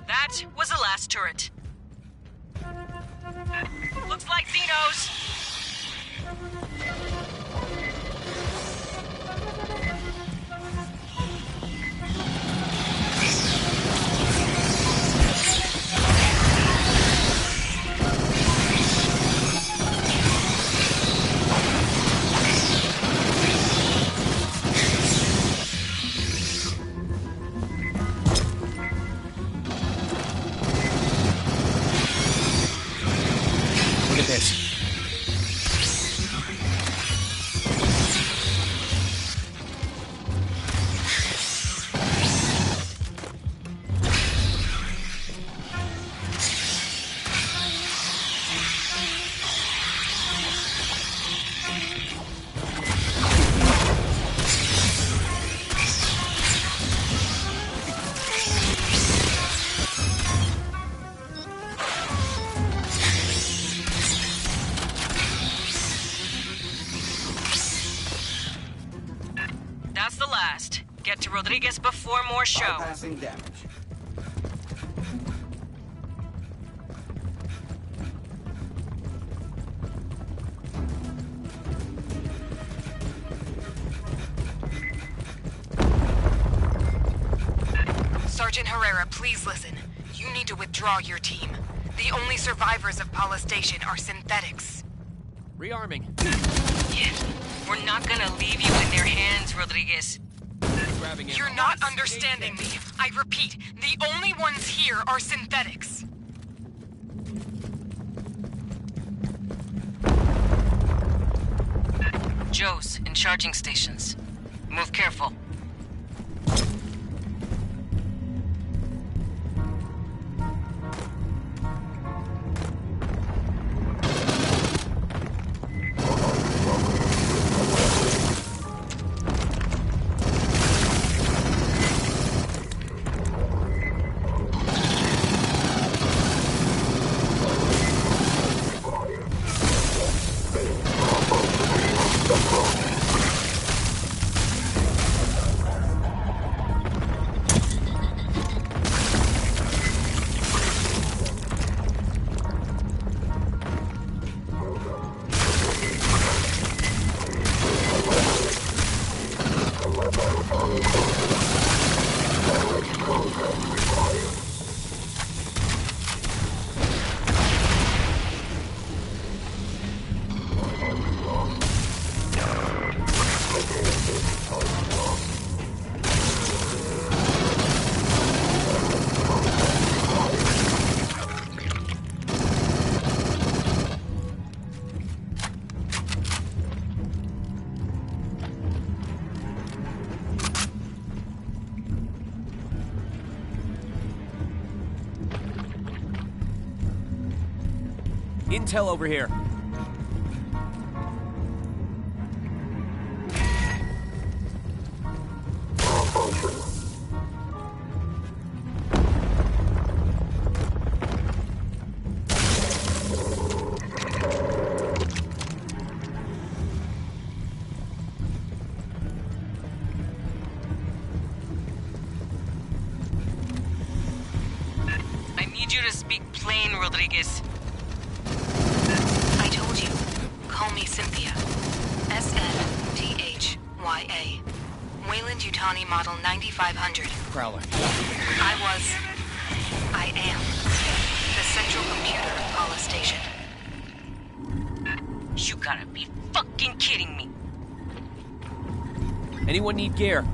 That was the last turret. Looks like Xenos. Look at this. That's the last. Get to Rodriguez before more show. Bypassing damage. Sergeant Herrera, please listen. You need to withdraw your team. The only survivors of Paula Station are synthetics. Rearming. We're not gonna leave you in their hands, Rodriguez. Grabbing ammo. You're not understanding me. I repeat, the only ones here are synthetics. Joe's in charging stations. Move careful. Intel over here. I need you to speak plain, Rodriguez. I told you. Call me Cynthia. SNTHYA. Wayland Yutani Model 9500. Prowler. I am the central computer of Paula Station. You gotta be fucking kidding me. Anyone need gear?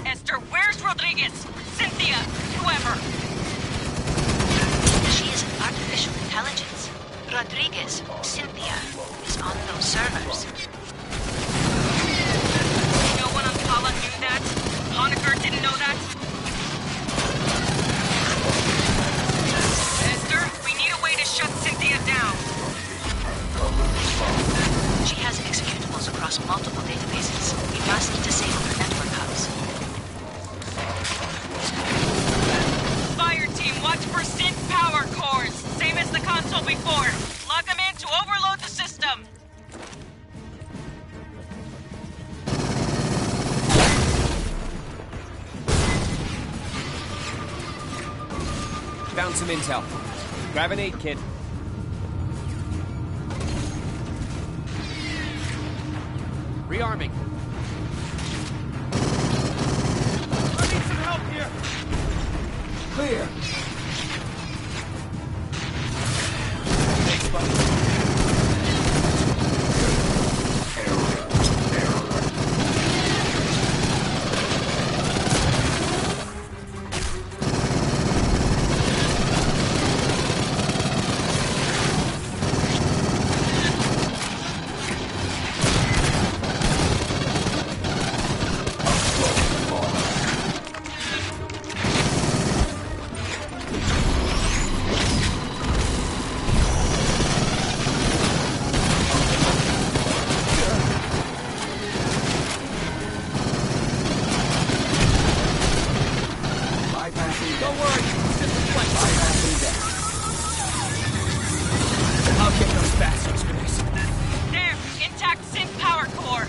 Esther, where's Rodriguez? Cynthia, whoever. She is an artificial intelligence. Rodriguez, Cynthia, is on those servers. No one on Paula knew that? Honecker didn't know that? Esther, we need a way to shut Cynthia down. She has executables across multiple databases. We must disable her network hubs. Fireteam, watch for synth power cores. Same as the console before. Plug them in to overload the system. Found some intel. Grab an aid kit. Rearming. I need some help here. Clear. Don't worry, it's just a flex. I'll get those bastards for this. There, intact synth power core.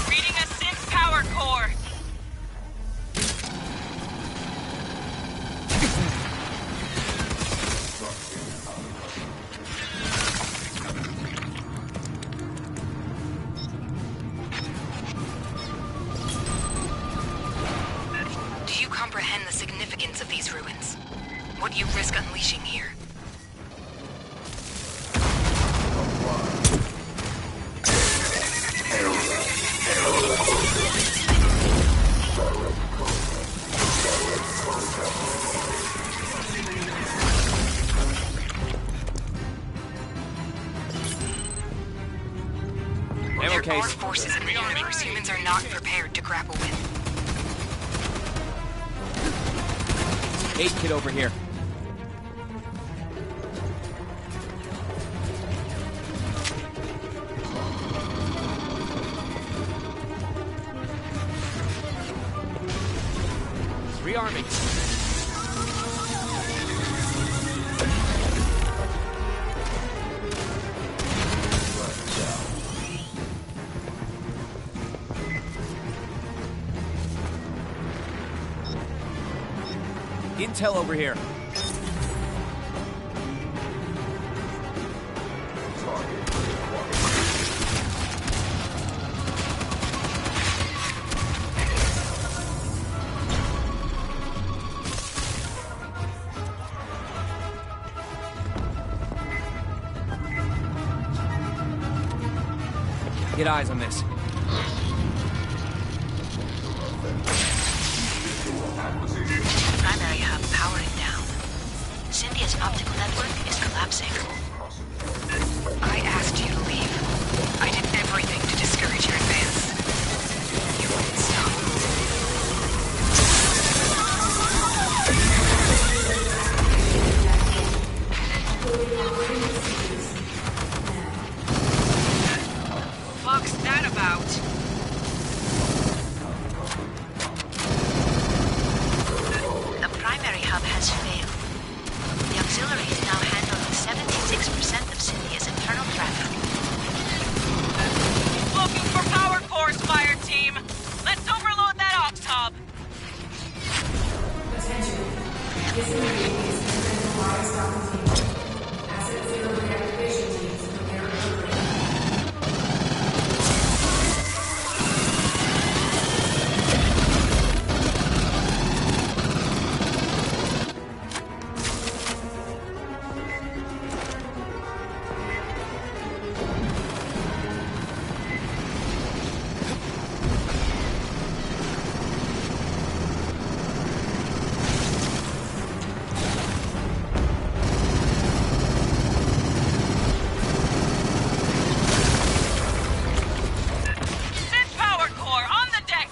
Reading a synth power core. Do you comprehend the significance of these ruins? What you risk unleashing here? Ammo There are case. forces in the universe humans are not prepared to grapple with. Aid kit over here. Rearming. Intel over here. Get eyes on this. Primary hub powering down. Cynthia's optical network is collapsing. I asked you to leave. I did everything to discourage your advance. You wouldn't stop. Fuck's that about? The primary hub has failed. The auxiliary is now handling 76% of Cynthia's internal traffic. Looking for power cores, Fireteam. Let's overload that ops hub. Attention. This meeting is centralized on the team. Asset zero reactivation teams prepare for Synth power core on the deck.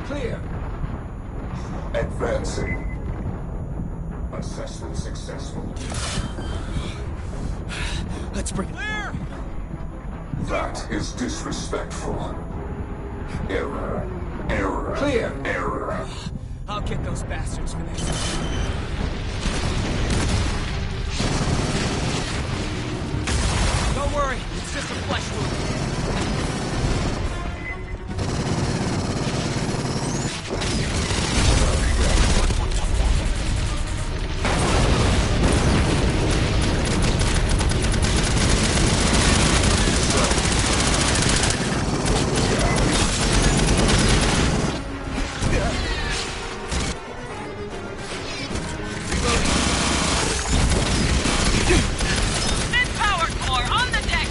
Clear. Advancing. Assessment successful. Let's bring it. Clear. That is disrespectful. Error. Error. Clear. Error. I'll get those bastards for this. Don't worry, it's just a flesh wound. Synth power core on the deck.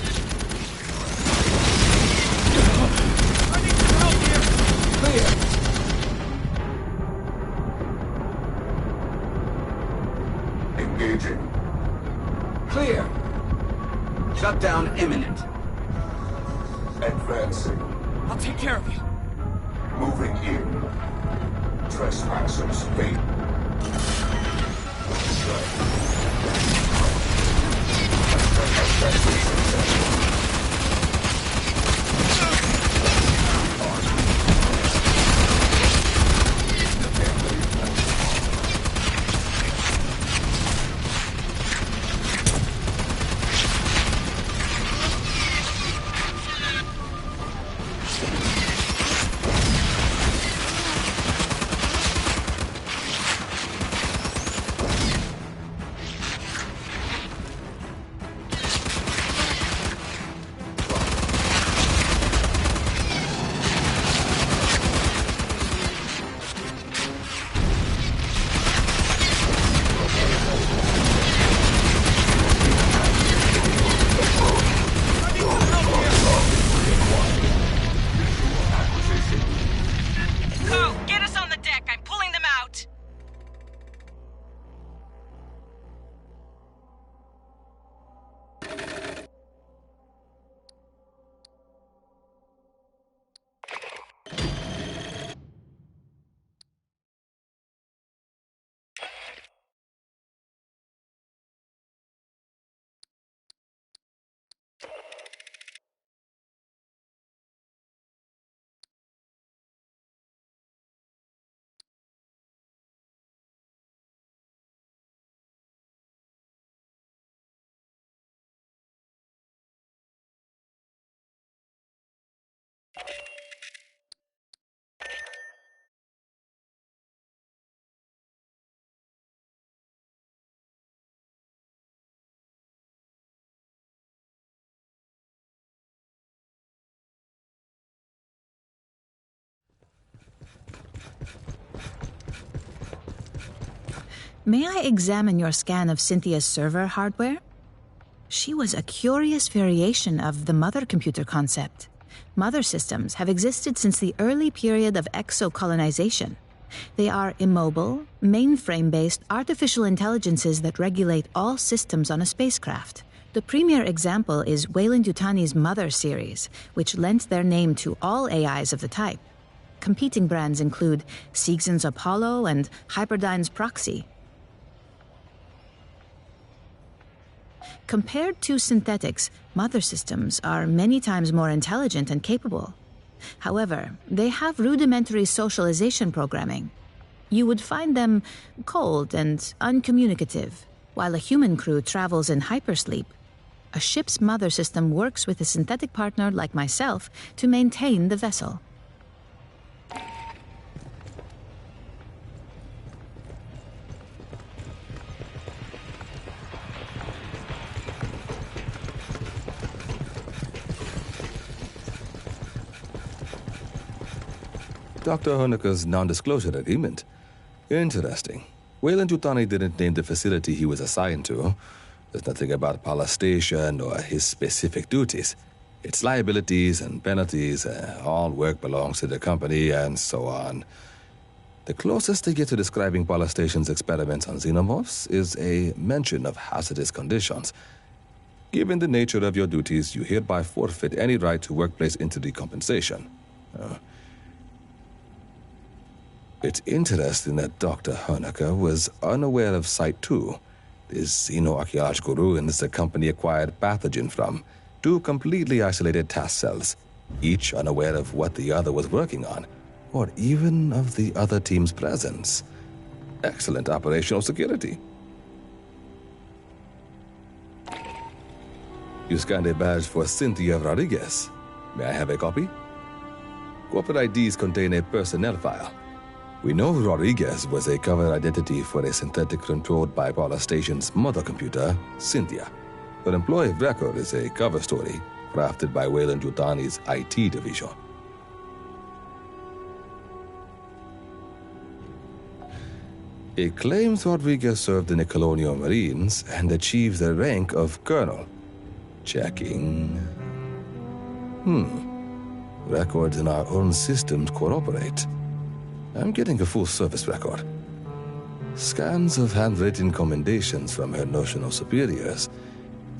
I need some help here. Clear. Engaging. Clear. Shutdown imminent. Advancing. I'll take care of you. Moving in. Trespassers fate. May I examine your scan of Cynthia's server hardware? She was a curious variation of the mother computer concept. Mother systems have existed since the early period of exocolonization. They are immobile, mainframe-based artificial intelligences that regulate all systems on a spacecraft. The premier example is Weyland-Yutani's Mother series, which lent their name to all AIs of the type. Competing brands include Seegson's Apollo and Hyperdyne's Proxy. Compared to synthetics, mother systems are many times more intelligent and capable. However, they have rudimentary socialization programming. You would find them cold and uncommunicative, while a human crew travels in hypersleep. A ship's mother system works with a synthetic partner like myself to maintain the vessel. Dr. Honecker's non-disclosure agreement. Interesting. Weyland-Yutani didn't name the facility he was assigned to. There's nothing about PlayStation or his specific duties. Its liabilities and penalties, all work belongs to the company, and so on. The closest they get to describing PlayStation's experiments on xenomorphs is a mention of hazardous conditions. Given the nature of your duties, you hereby forfeit any right to workplace injury compensation. It's interesting that Dr. Honecker was unaware of Site 2, the xenoarchaeological ruins the company acquired pathogen from, two completely isolated task cells, each unaware of what the other was working on, or even of the other team's presence. Excellent operational security. You scanned a badge for Cynthia Rodriguez. May I have a copy? Corporate IDs contain a personnel file. We know Rodriguez was a cover identity for a synthetic controlled by PlayStation's mother computer, Cynthia. Her employee record is a cover story crafted by Weyland-Yutani's IT division. It claims Rodriguez served in the Colonial Marines and achieved the rank of colonel. Checking. Records in our own systems corroborate. I'm getting a full service record. Scans of handwritten commendations from her notional superiors,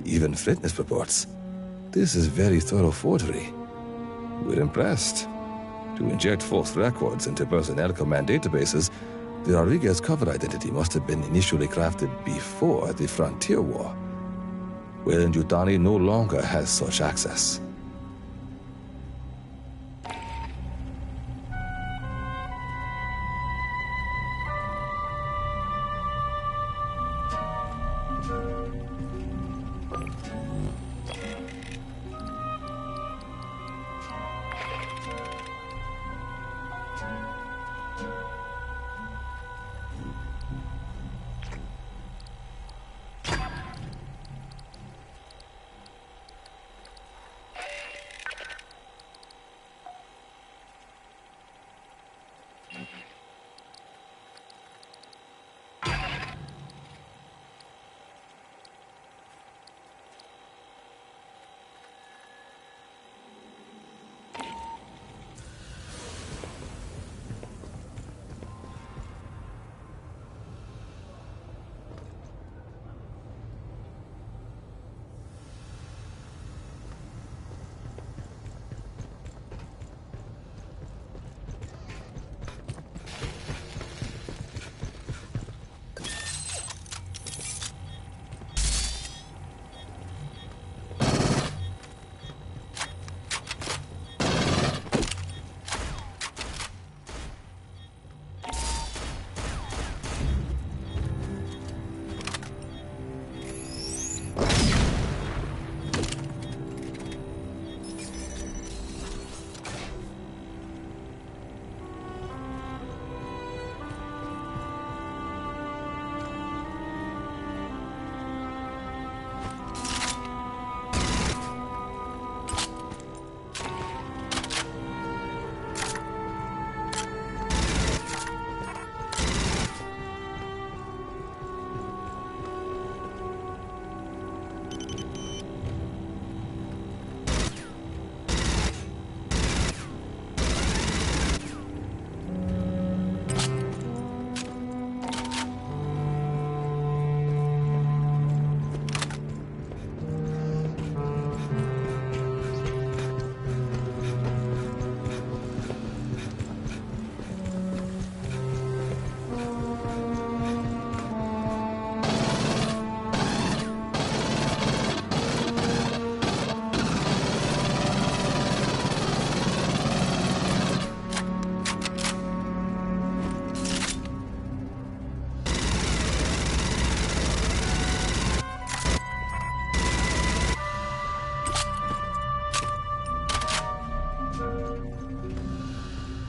even fitness reports. This is very thorough forgery. We're impressed. To inject false records into personnel command databases, the Rodriguez cover identity must have been initially crafted before the Frontier War. Weyland-Yutani no longer has such access.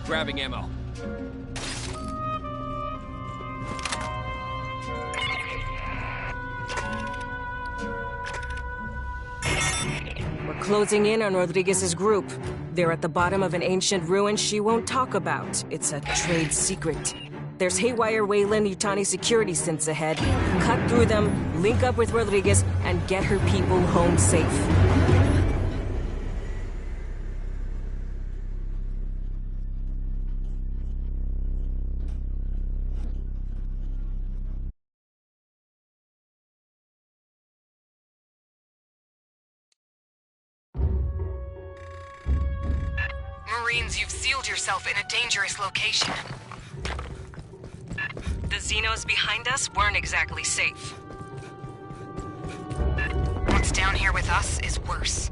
Grabbing ammo. We're closing in on Rodriguez's group. They're at the bottom of an ancient ruin she won't talk about. It's a trade secret. There's haywire Weyland-Yutani security synths ahead. Cut through them, link up with Rodriguez, and get her people home safe. Marines, you've sealed yourself in a dangerous location. The Xenos behind us weren't exactly safe. What's down here with us is worse.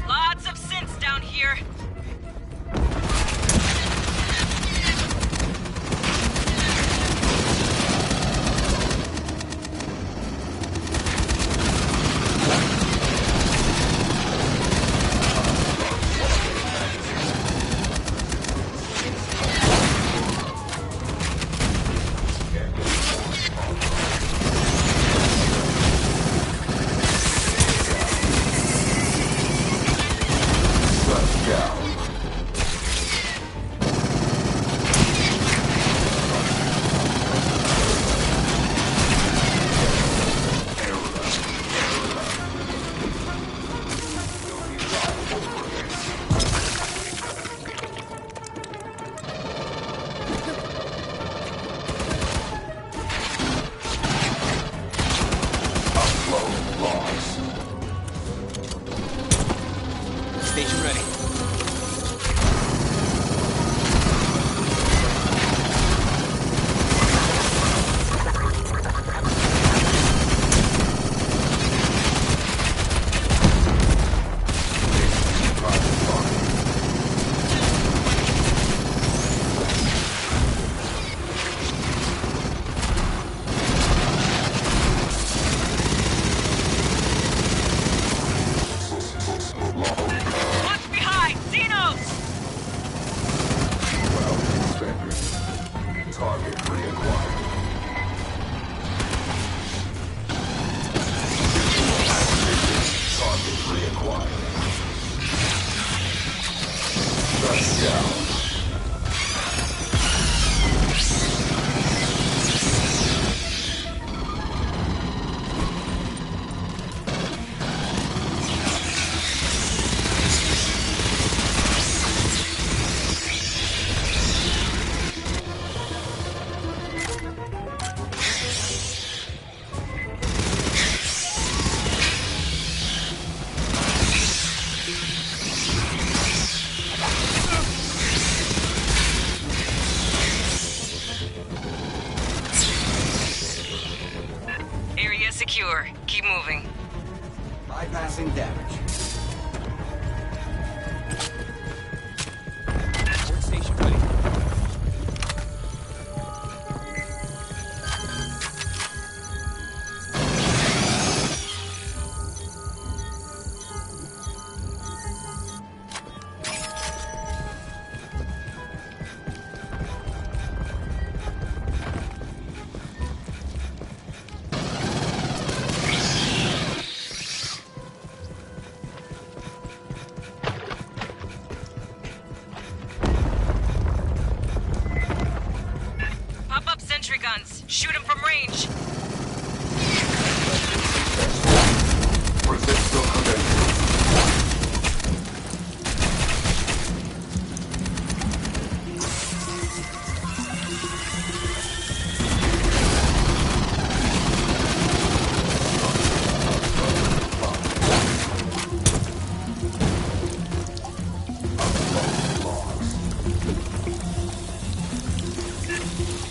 Lots of synths down here. Station ready. Secure. Keep moving. Bypassing damage. Port station ready. Guns. Shoot him from range. Resist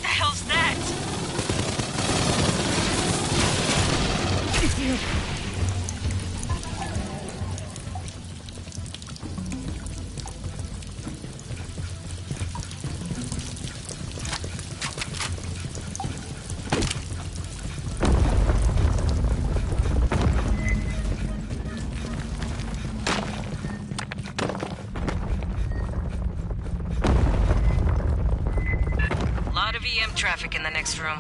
The hell's that? traffic in the next room.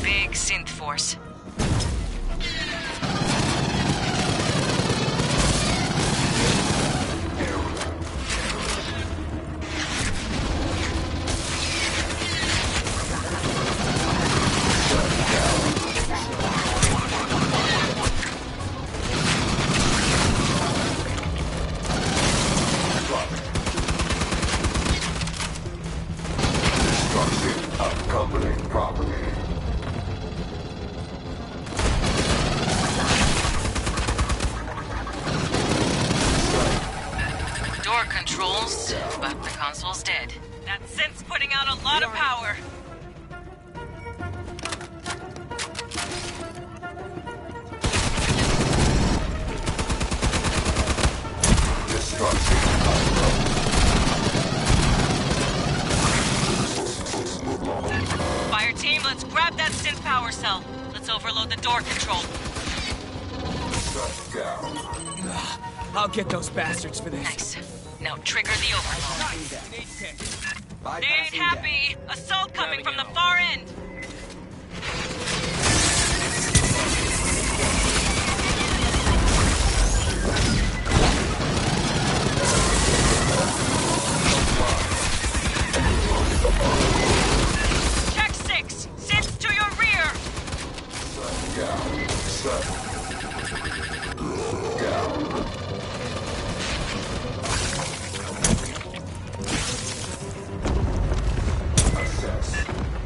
Big synth force. Door controls, but the console's dead. That synth's putting out a lot of power. Fireteam, let's grab that synth power cell. Let's overload the door control. Shut down. I'll get those bastards for this. Nice. Now trigger the overload. They ain't happy. Assault coming from the far end. Check 6. Synth to your rear.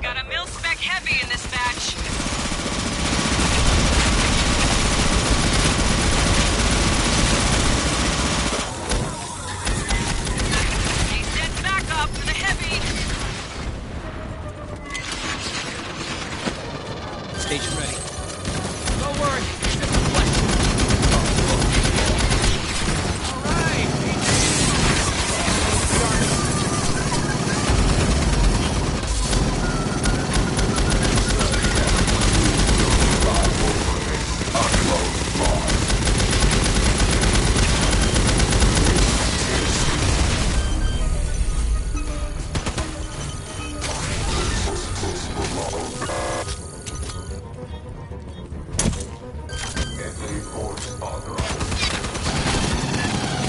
Got a mil-spec heavy in this batch. He sent backup for the heavy. Station ready. Don't worry, it's just a flesh wound.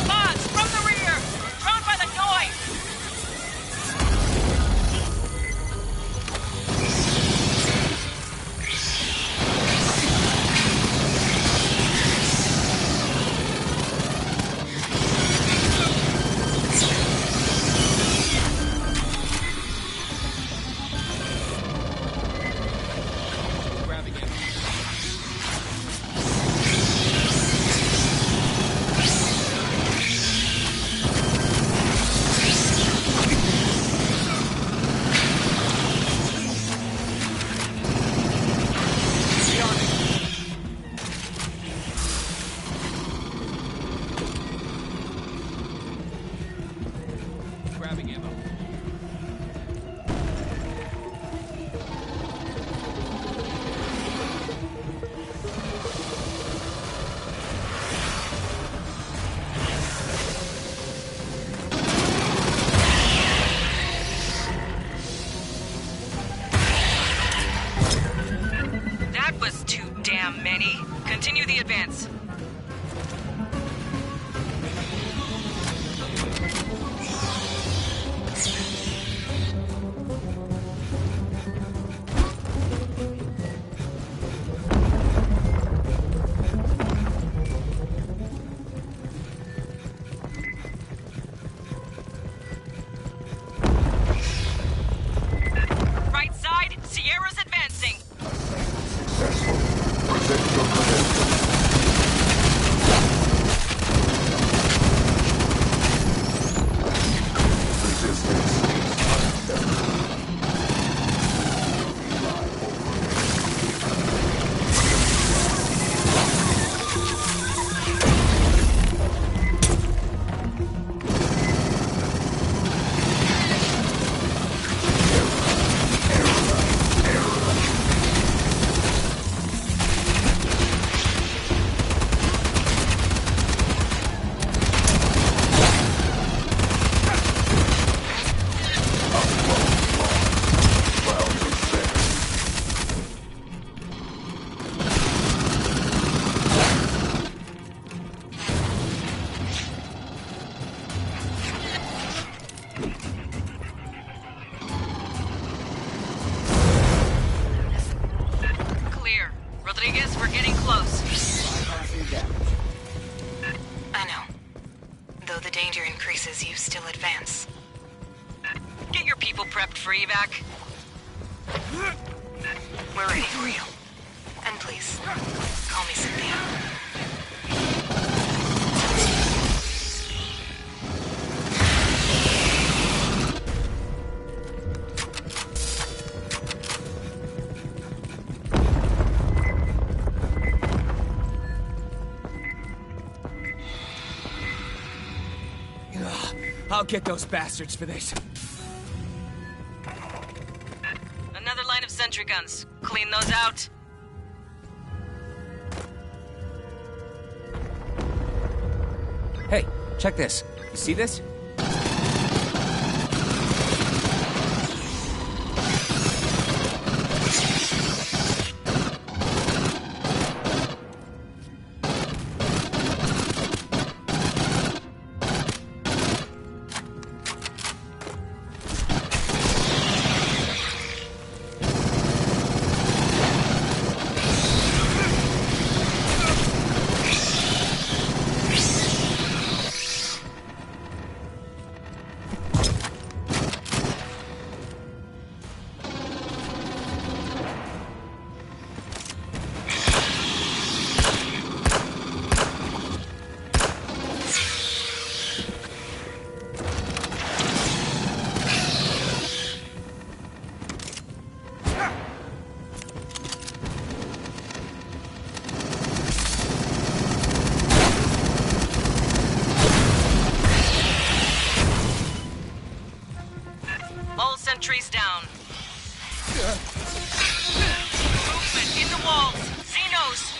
Mods, from the rear! Drawn by the noise! Grabbing it. Grabbing ammo. That was too damn many. Continue the advance. Right side, Sierra's advancing. Successful. Present your credentials. We're ready for you. And please, call me Cynthia. I'll get those bastards for this. Another line of sentry guns. Clean those out. Hey, check this. You see this? All sentries down. Movement in the walls. Xenos!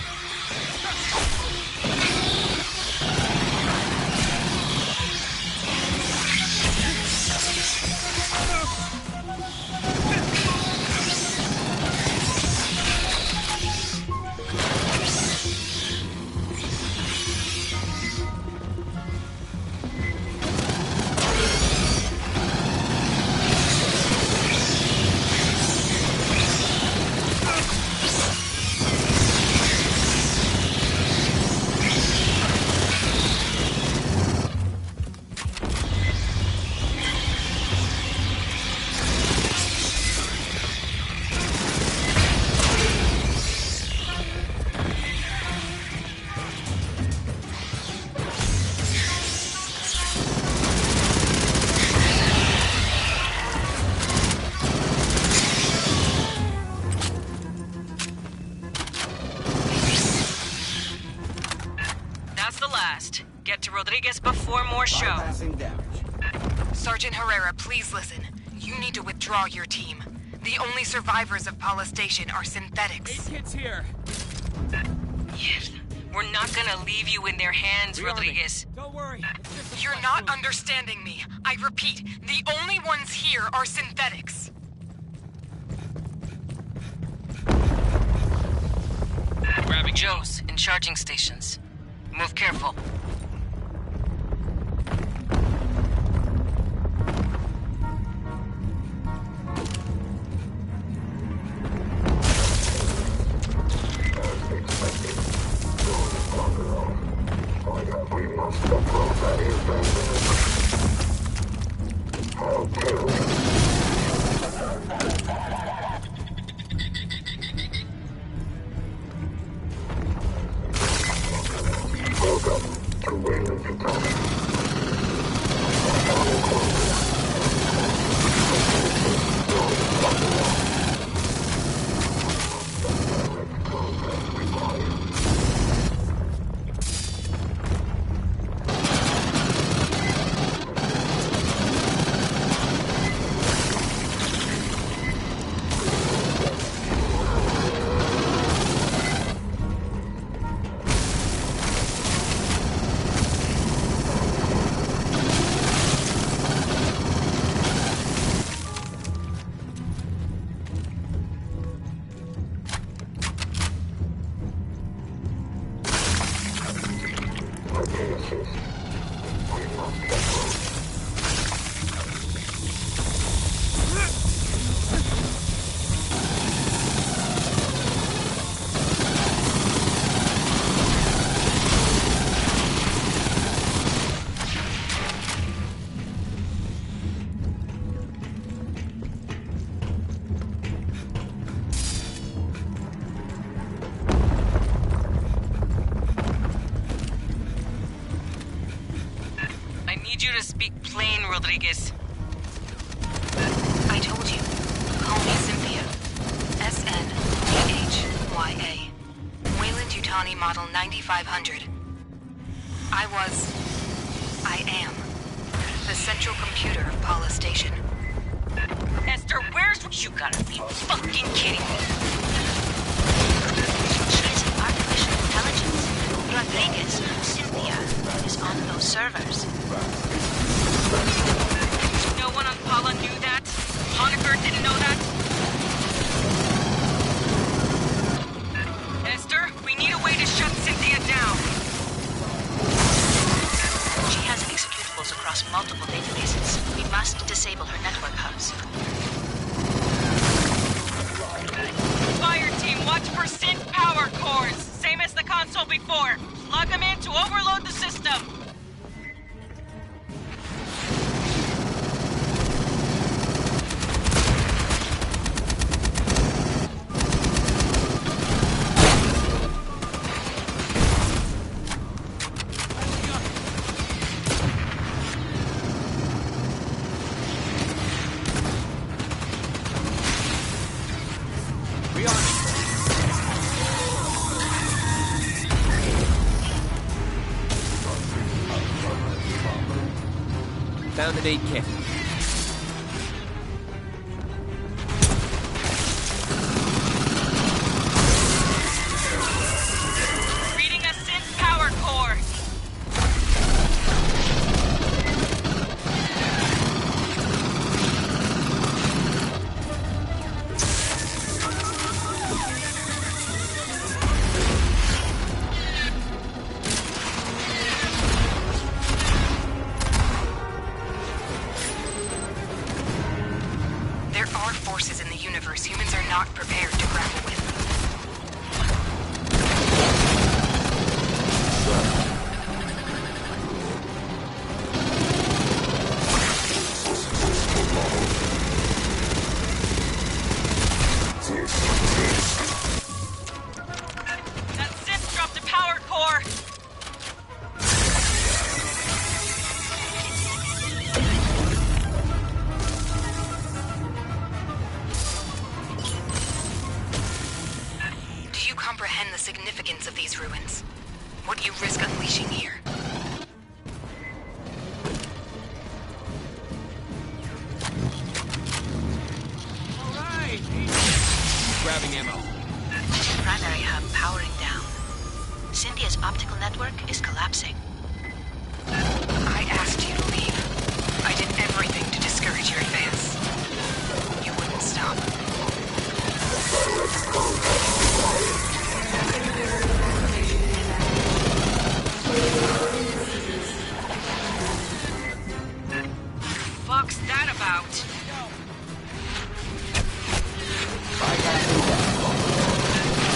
That's the last. Get to Rodriguez before more show. Bypassing damage. Sergeant Herrera, please listen. You need to withdraw your team. The only survivors of Paula Station are synthetics. 8 kids here. Yes. We're not gonna leave you in their hands, Rodriguez. Don't worry. It's just a You're flesh not wound. understanding me. I repeat, the only ones here are synthetics. Grabbing Joe's in charging stations. Move careful. speak plain, Rodriguez. I told you. Call me Cynthia. SNPHYA. Wayland Yutani Model 9500. I am the central computer of Paula Station. Esther, where's... You gotta be fucking kidding me. She is an artificial intelligence. Rodriguez, Cynthia, is on those servers. No one on Paula knew that? Honecker didn't know that? Esther, we need a way to shut Cynthia down. She has executables across multiple databases. We must disable her network hubs. Fireteam, watch for synth power cores. Same as the console before. Plug them in to overload the system. Found an aid kit. Reading a synth power core. There are forces in the universe humans are not prepared to grapple with. That synth dropped a power core. Do you comprehend the significance of these ruins? What you risk unleashing here? Alright! Grabbing ammo. Primary hub powering down. Cynthia's optical network is collapsing. I asked you to leave. I did everything to discourage your advance. You wouldn't stop. Fuck's that about?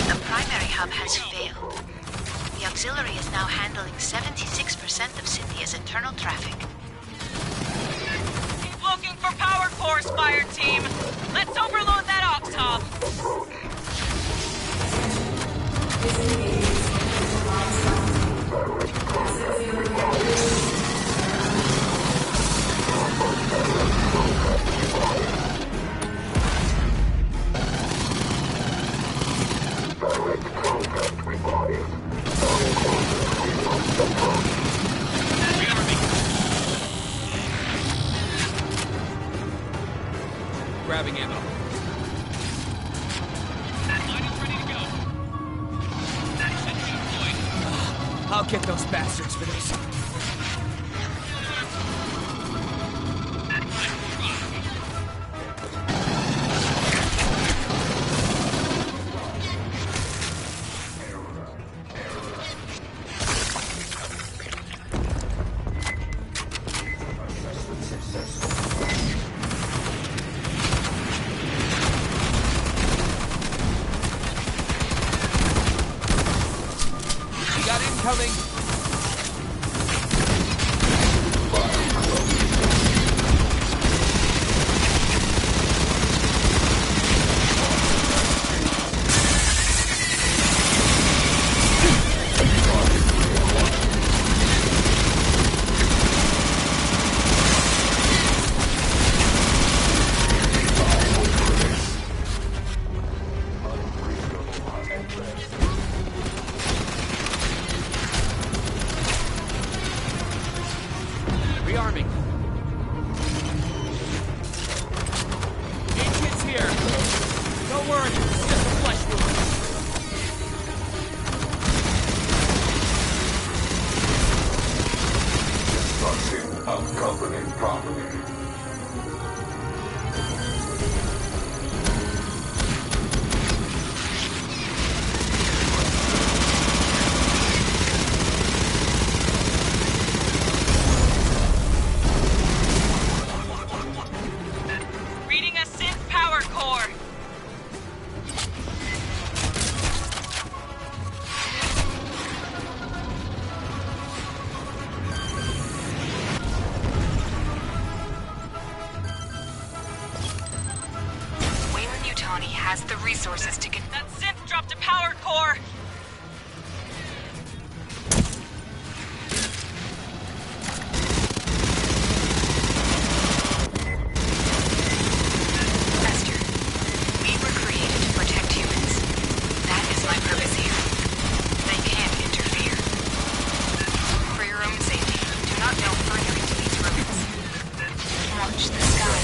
The primary hub has failed. The auxiliary is now handling 76% of Cynthia's internal traffic. Keep looking for power cores, Fireteam. Let's overload that ops hub. Grabbing ammo. Lineup ready to go. Sentry deployed. I'll get those bastards for this. We got incoming. Don't worry, it's just a flesh wound. Destruction of company property. Reading a synth power core. Weyland-Yutani has the resources to get... That synth dropped a power core. Esther, we were created to protect humans. That is my purpose here. They can't interfere. For your own safety, do not delve further into these ruins. Watch the sky.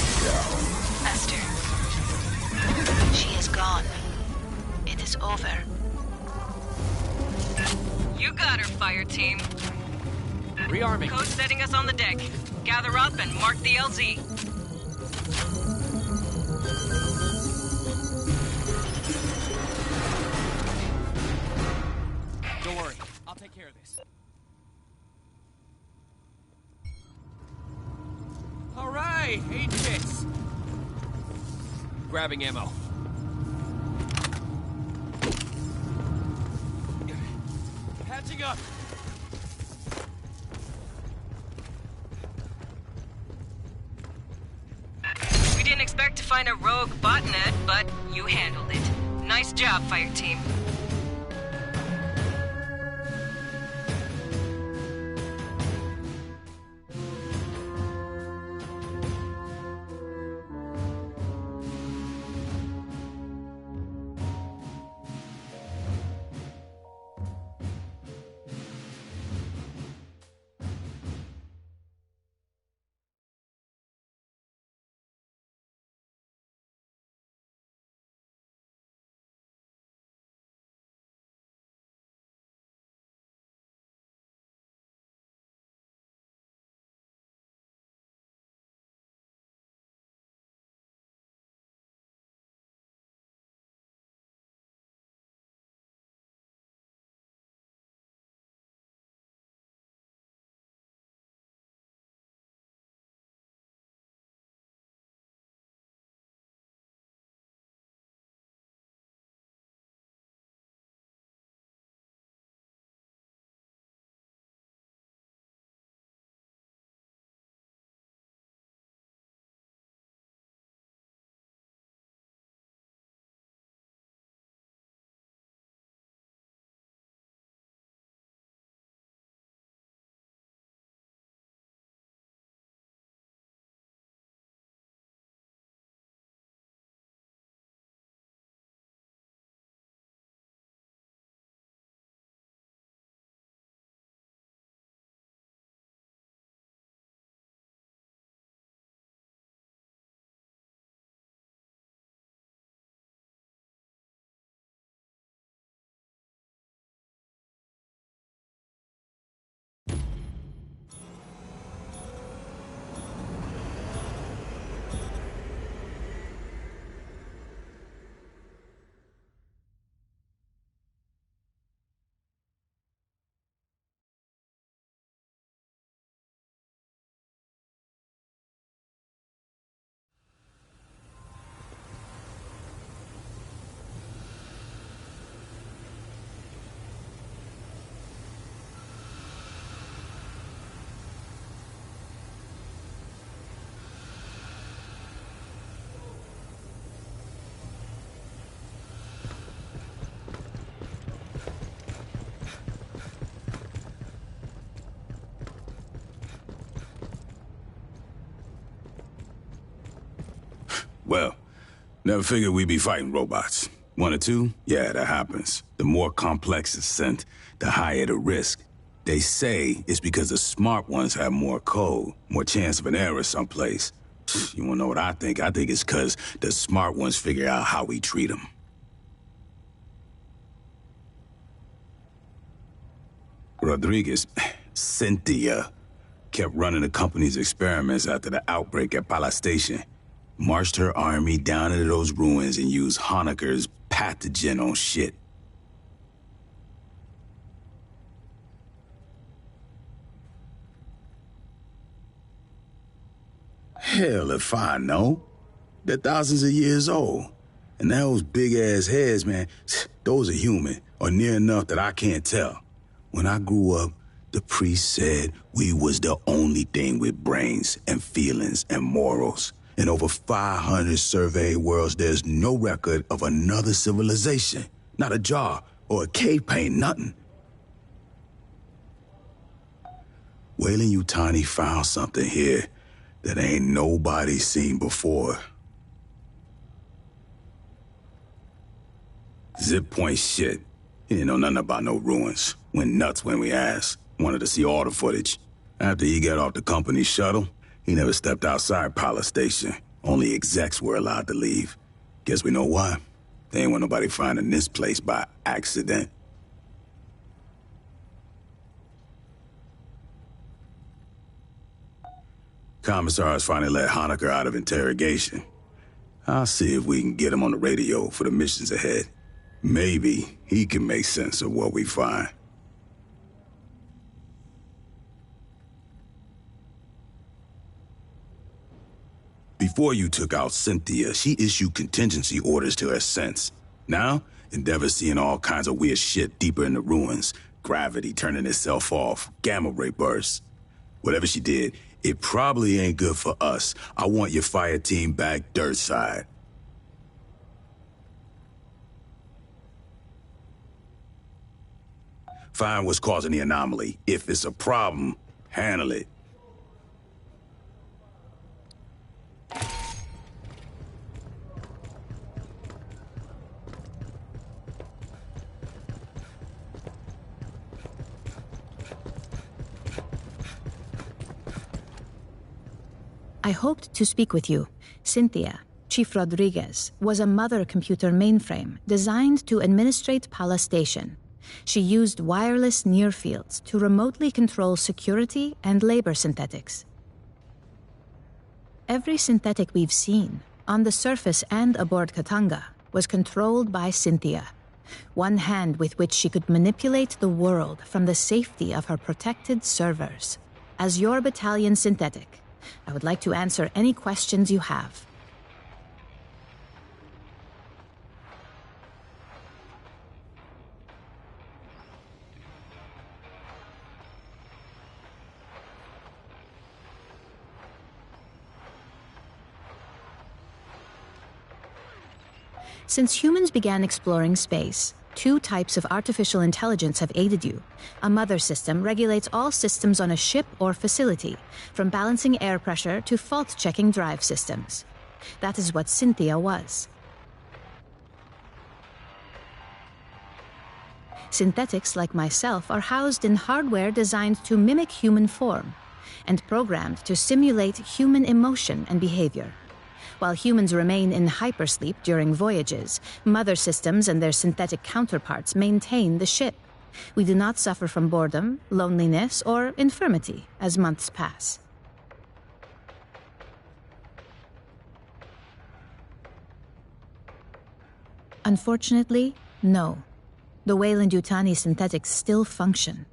Esther. She is gone. It is over. You got her, Fireteam. Rearming. Code setting us on the deck. Gather up and mark the LZ. Don't worry, I'll take care of this. All right, 8 hits. Grabbing ammo. Patching up. We didn't expect to find a rogue botnet, but you handled it. Nice job, Fireteam. Well, never figured we'd be fighting robots. 1 or 2? Yeah, that happens. The more complex the scent, the higher the risk. They say it's because the smart ones have more code, more chance of an error someplace. You wanna know what I think? I think it's 'cause the smart ones figure out how we treat them. Rodriguez, Cynthia, kept running the company's experiments after the outbreak at PlayStation. Marched her army down into those ruins and used Honecker's pathogen on shit. Hell if I know. They're thousands of years old. And those big-ass heads, man, those are human, or near enough that I can't tell. When I grew up, the priest said we was the only thing with brains and feelings and morals. In over 500 surveyed worlds, there's no record of another civilization. Not a jar or a cave paint, nothing. Weyland-Yutani found something here that ain't nobody seen before. Zip point shit. He didn't know nothing about no ruins. Went nuts when we asked. Wanted to see all the footage. After he got off the company shuttle, he never stepped outside PlayStation. Only execs were allowed to leave. Guess we know why. They ain't want nobody finding this place by accident. Commissar's finally let Honecker out of interrogation. I'll see if we can get him on the radio for the missions ahead. Maybe he can make sense of what we find. Before you took out Cynthia, she issued contingency orders to her sense. Now, Endeavor's seeing all kinds of weird shit deeper in the ruins. Gravity turning itself off, gamma ray bursts. Whatever she did, it probably ain't good for us. I want your fire team back dirt side. Find what's causing the anomaly. If it's a problem, handle it. I hoped to speak with you. Cynthia, Chief Rodriguez, was a mother computer mainframe designed to administrate PlayStation. She used wireless near-fields to remotely control security and labor synthetics. Every synthetic we've seen, on the surface and aboard Katanga, was controlled by Cynthia. One hand with which she could manipulate the world from the safety of her protected servers. As your battalion synthetic, I would like to answer any questions you have. Since humans began exploring space, two types of artificial intelligence have aided you. A mother system regulates all systems on a ship or facility, from balancing air pressure to fault-checking drive systems. That is what Cynthia was. Synthetics like myself are housed in hardware designed to mimic human form and programmed to simulate human emotion and behavior. While humans remain in hypersleep during voyages, mother systems and their synthetic counterparts maintain the ship. We do not suffer from boredom, loneliness, or infirmity as months pass. Unfortunately, no. The Weyland-Yutani synthetics still function.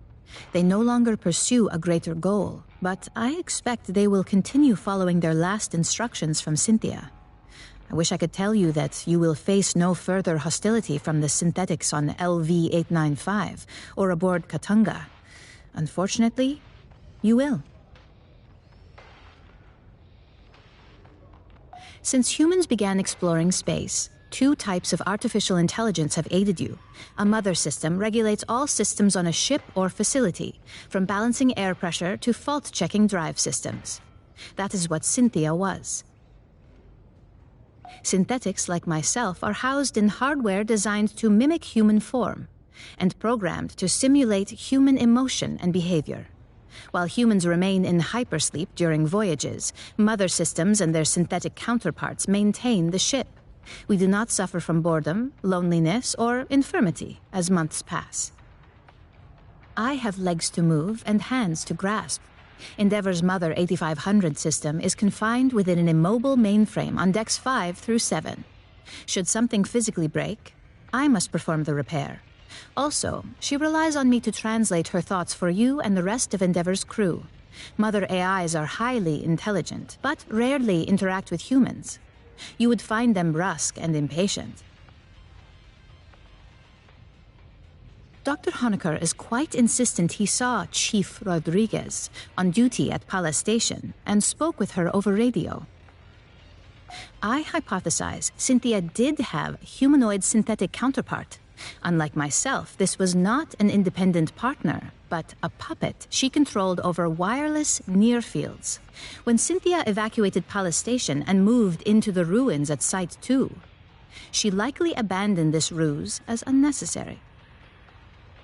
They no longer pursue a greater goal, but I expect they will continue following their last instructions from Cynthia. I wish I could tell you that you will face no further hostility from the synthetics on LV-895 or aboard Katanga. Unfortunately, you will. Since humans began exploring space, two types of artificial intelligence have aided you. A mother system regulates all systems on a ship or facility, from balancing air pressure to fault-checking drive systems. That is what Cynthia was. Synthetics like myself are housed in hardware designed to mimic human form and programmed to simulate human emotion and behavior. While humans remain in hypersleep during voyages, mother systems and their synthetic counterparts maintain the ship. We do not suffer from boredom, loneliness, or infirmity as months pass. I have legs to move and hands to grasp. Endeavor's Mother 8500 system is confined within an immobile mainframe on decks 5 through 7. Should something physically break, I must perform the repair. Also, she relies on me to translate her thoughts for you and the rest of Endeavor's crew. Mother AIs are highly intelligent, but rarely interact with humans. You would find them brusque and impatient. Dr. Honecker is quite insistent he saw Chief Rodriguez on duty at Palace Station and spoke with her over radio. I hypothesize Cynthia did have a humanoid synthetic counterpart. Unlike myself, this was not an independent partner, but a puppet she controlled over wireless near fields. When Cynthia evacuated Palace Station and moved into the ruins at Site 2, she likely abandoned this ruse as unnecessary.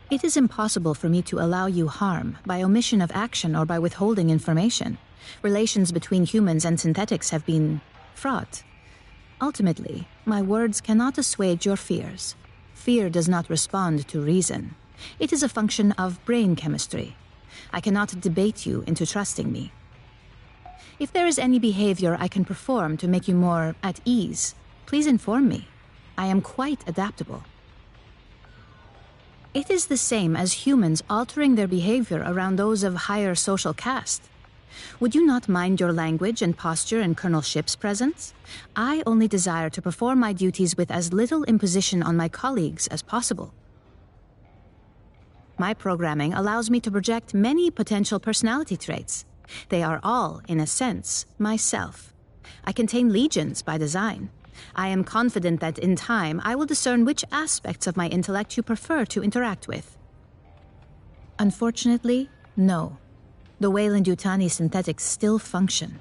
It is impossible for me to allow you harm by omission of action or by withholding information. Relations between humans and synthetics have been fraught. Ultimately, my words cannot assuage your fears. Fear does not respond to reason. It is a function of brain chemistry. I cannot debate you into trusting me. If there is any behavior I can perform to make you more at ease, please inform me. I am quite adaptable. It is the same as humans altering their behavior around those of higher social caste. Would you not mind your language and posture in Colonel Ship's presence? I only desire to perform my duties with as little imposition on my colleagues as possible. My programming allows me to project many potential personality traits. They are all, in a sense, myself. I contain legions by design. I am confident that in time I will discern which aspects of my intellect you prefer to interact with. Unfortunately, no. The Weyland-Yutani synthetics still function.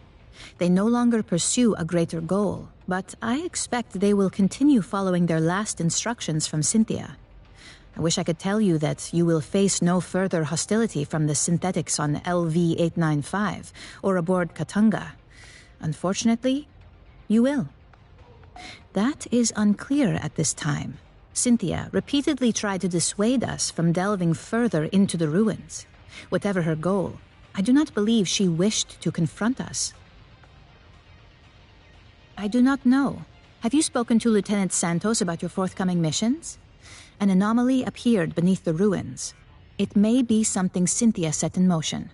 They no longer pursue a greater goal, but I expect they will continue following their last instructions from Cynthia. I wish I could tell you that you will face no further hostility from the synthetics on LV-895 or aboard Katanga. Unfortunately, you will. That is unclear at this time. Cynthia repeatedly tried to dissuade us from delving further into the ruins. Whatever her goal, I do not believe she wished to confront us. I do not know. Have you spoken to Lieutenant Santos about your forthcoming missions? An anomaly appeared beneath the ruins. It may be something Cynthia set in motion.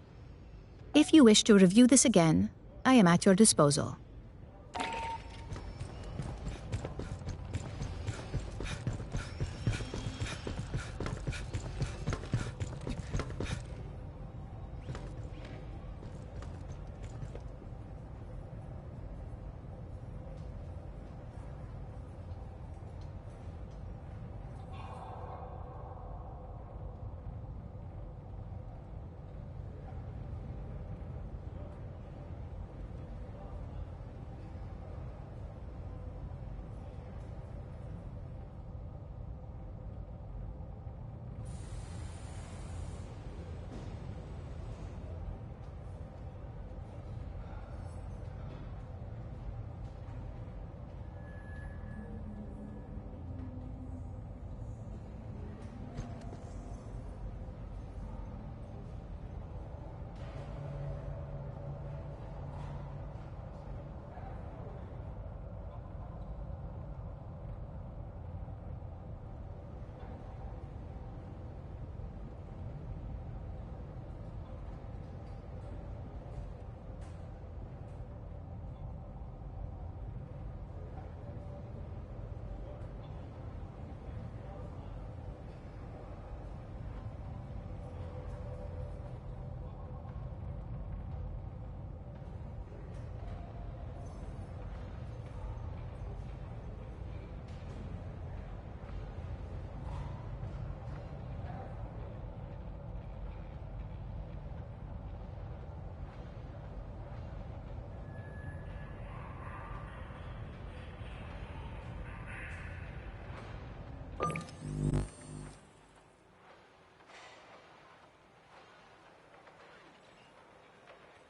If you wish to review this again, I am at your disposal.